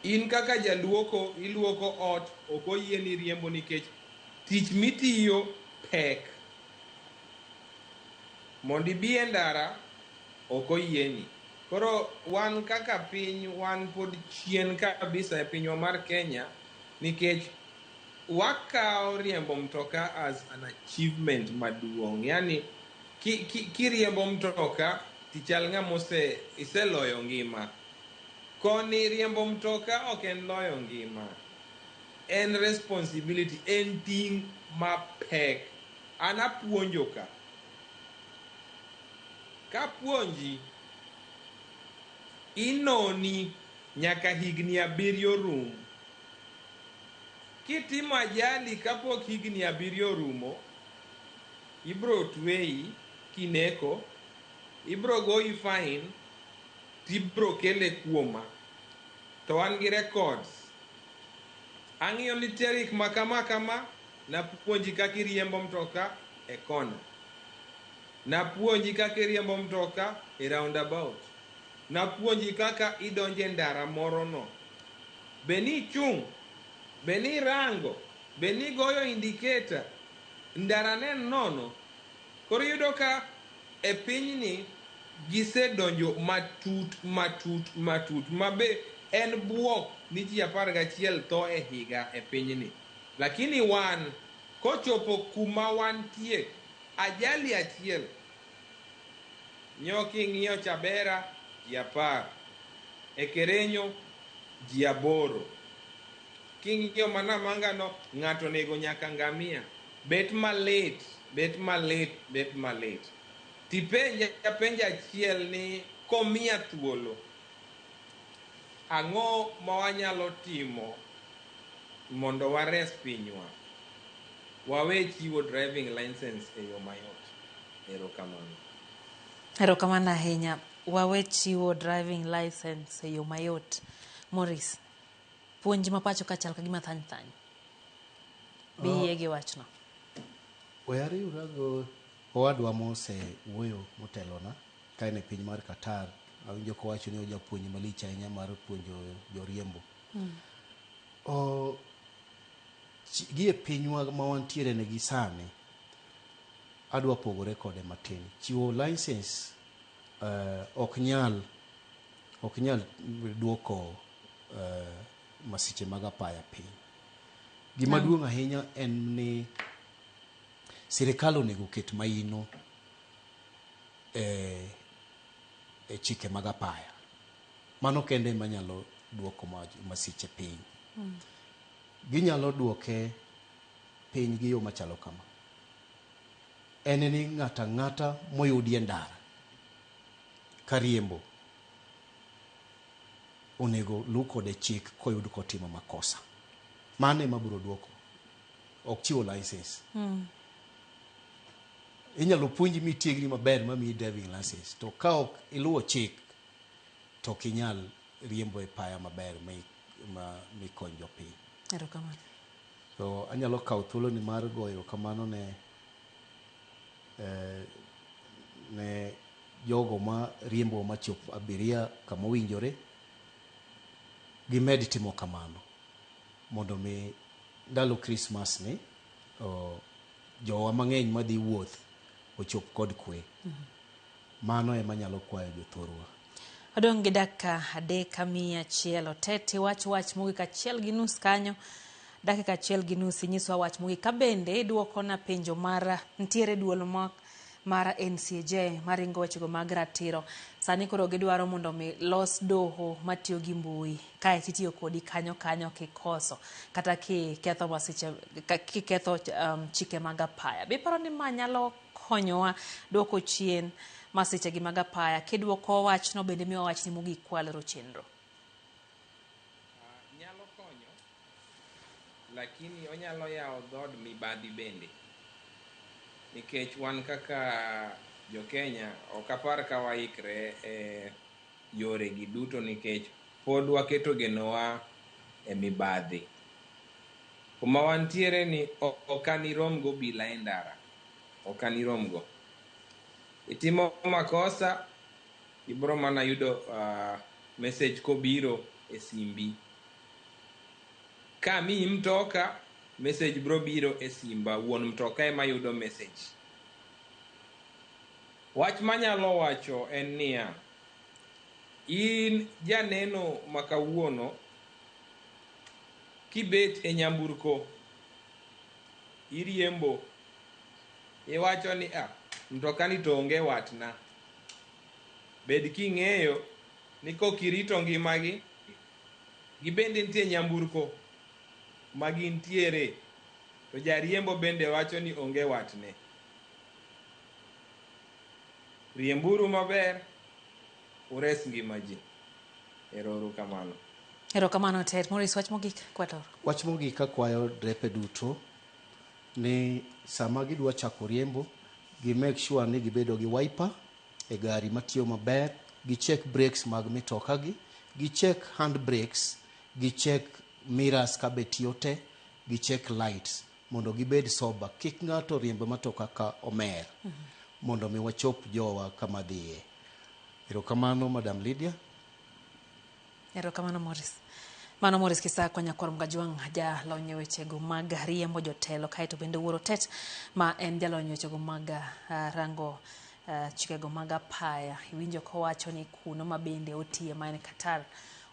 In kaka jaluoko, iluoko ot, ok oyieni riembo nikech tich mitiyo pek. Mondo ibi e ndara ok oyieni. Koro wan kaka piny, wan pod chien kabisa e pinywa mar Kenya, nikech wakawo riembo mtoka as an achievement maduong'. Yani kiriembo mtoka tichal ng'ama iseloyo ngima. Koni riembo mtoka ok en loyo ngima, en responsibility, en ting' mapek. An apuonjo ka, kapuonji inoni nyaka higni 7 rum. Kitimo ajali kapok higni 7 rumo, ibro tweyi kineko, ibro goyi fine, tibro kele kuoma. To wan gi records. Ang'iyo ni tarik ma kama, napuonji kaka iriembo mtoka e kona. Napuonji kaka iriembo mtoka e roundabout. Napuonji kaka idonje ndara moro no. beni chung, beni rango, beni goyo indicator, ndarane nono. Koro yudo ka e pinyni gisedonjo matut mabe en buok ni ji 11 tho e higa e pinyni. Lakini wan kochopo kuma wantie ajali achiel nyoki ng'iyo Chabera ji 10, e Kerenyo ji 8, king'iyo mana Mangano ng'ato nego nyaka ngamia. Bet malit. Penja achiel ni komiya thuolo, ang'o ma wanyalo timo mondo wares pinywa? Wawe chiwo driving license e yo mayot. Erokamano. Erokamano ahinya. Wawe chiwo driving license e yo mayot. Morris, puonj ma pacho ka chal ka gima thany. Biye gi wachno. Wayari urago owadwa mose wuoyo motelona ka en e piny mar Qatar. Awinjo kowacho ni ojapuonj malich ahinya mar puonjo joriembo. Gi e pinywa ma wantiere ne gi sani, adwa pogore kode matin. Chiwo license ok nyal duoko masiche mag apaya piny. Gima duong' ahinya en ni sirikal onego ket maino e chike mag apaya. Mano kende manyalo duoko masiche piny. Ginyalo duoke piny gi yo machalo kama. En ni ng'ata moyudi e ndara kariembo onego lu kode chik koyud kotimo makosa. Mano ema biro duoko. Ok chiwo license. Inyalo puonji mitiegri maber mamiyi driving license, to ka ok iluwo chik to ok inyal riembo e paya maber mikony jopiny. Erokamano. So anyalo kawo thuoloni mar goyo erokamano ne jogo ma riembo machop abiria kama owinjore. Gimed timo kamano mondo mi ndalo Christmas ni jowa mang'eny madhi wuoth ochop kod kwe. Mano ema nyalo kwayo jothurwa. Odong' gi dakika 3:100 otete wach mogik 1.5 kanyo. Dakika 1.5 nyiswa wach mogik. Ka bende duoko na penjo mara ntiere duol mar NCJ maringo wechego mag ratiro. Sani koro gidwaro mondo mi los doho matiyo gi mbui. Kae titiyo kodi kanyo kikoso. Kata kiketho masiche, kiketho chike mag apaya. Biparo ni ma nyalo konyowa duoko chien masiche gi mag apaya. Kiduoko wachno bende miwa wachni mogik kwalero chenro. Nyalo konyo, lakini onyalo yawo dhod mibadhi bende. Nikech wan kaka jo Kenya ok apar ka waikre e yore gi duto, nikech pod waketo genowa e mibadhi. Kuma wantiere ni okanirom go bila e ndara. Okanirom go. Itimo makosa, ibro mana yudo message kobiro e simbi. Ka miyi mtoka, message bro biro e simba, wuon mtoka ema yudo message. Wach manyalo wacho en niya, in janeno makawuono kibet e nyamburko iriembo, iwacho ni mtoka ni to onge watna. Bed king'eyo ni kokirito ngimagi, gibende nitie nyamburko magintiere, to jariembo bende wacho ni onge watne. Riemburu maber, ures ngima ji. Erokamano. Erokamano tet. Morris, wach mogik kwatoro. Wach mogik akwayo drepe duto ni sama gidwa chako riembo, gi make sure ni gibedo gi wiper e gari matiyo maber, gi check brakes mag mitoka gi check hand brakes, gi check mirrors ka betiyo te, gi check lights mondo gibed sober. Kik ng'ato riembo matoka ka omer. Mondo mi wachop jowa kama dhiye. Erokamano Madam Lydia. Erokamano Morris. Mano Morris Kisa kwa nyakwar Mgajwang ja lonyo wechego mag riembo jotelo kaeto bende Wuoro Tet ma en jalonyo wechego mag rango chikego mag apaya. Iwinjo kowacho ni kuno mabende otie ma en Qatar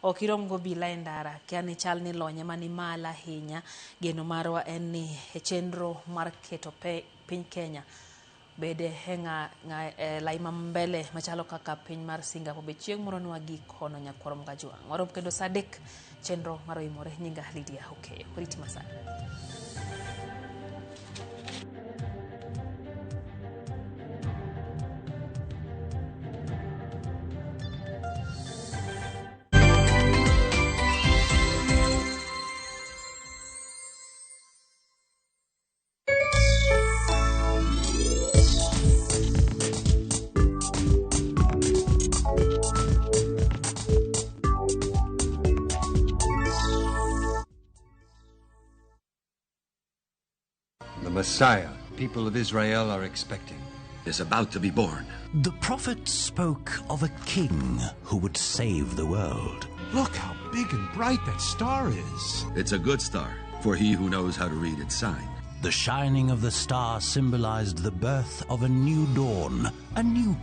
ok irom go bila e ndara kiani chal ni lonye mani mala ahinya. Geno marwa en ni chenro mar keto piny Kenya bede henga laima mbele machalo kaka piny mar Singapore be chieng' moro nwagi kono nyakwar Mgajwang. Warom kendo sadek chenro maroimore nyinga Lydia Hokeyo. Riti masani. The Messiah people of Israel are expecting is about to be born. The prophet spoke of a king who would save the world. Look how big and bright that star is. It's a good star for he who knows how to read its sign. The shining of the star symbolized the birth of a new dawn, a new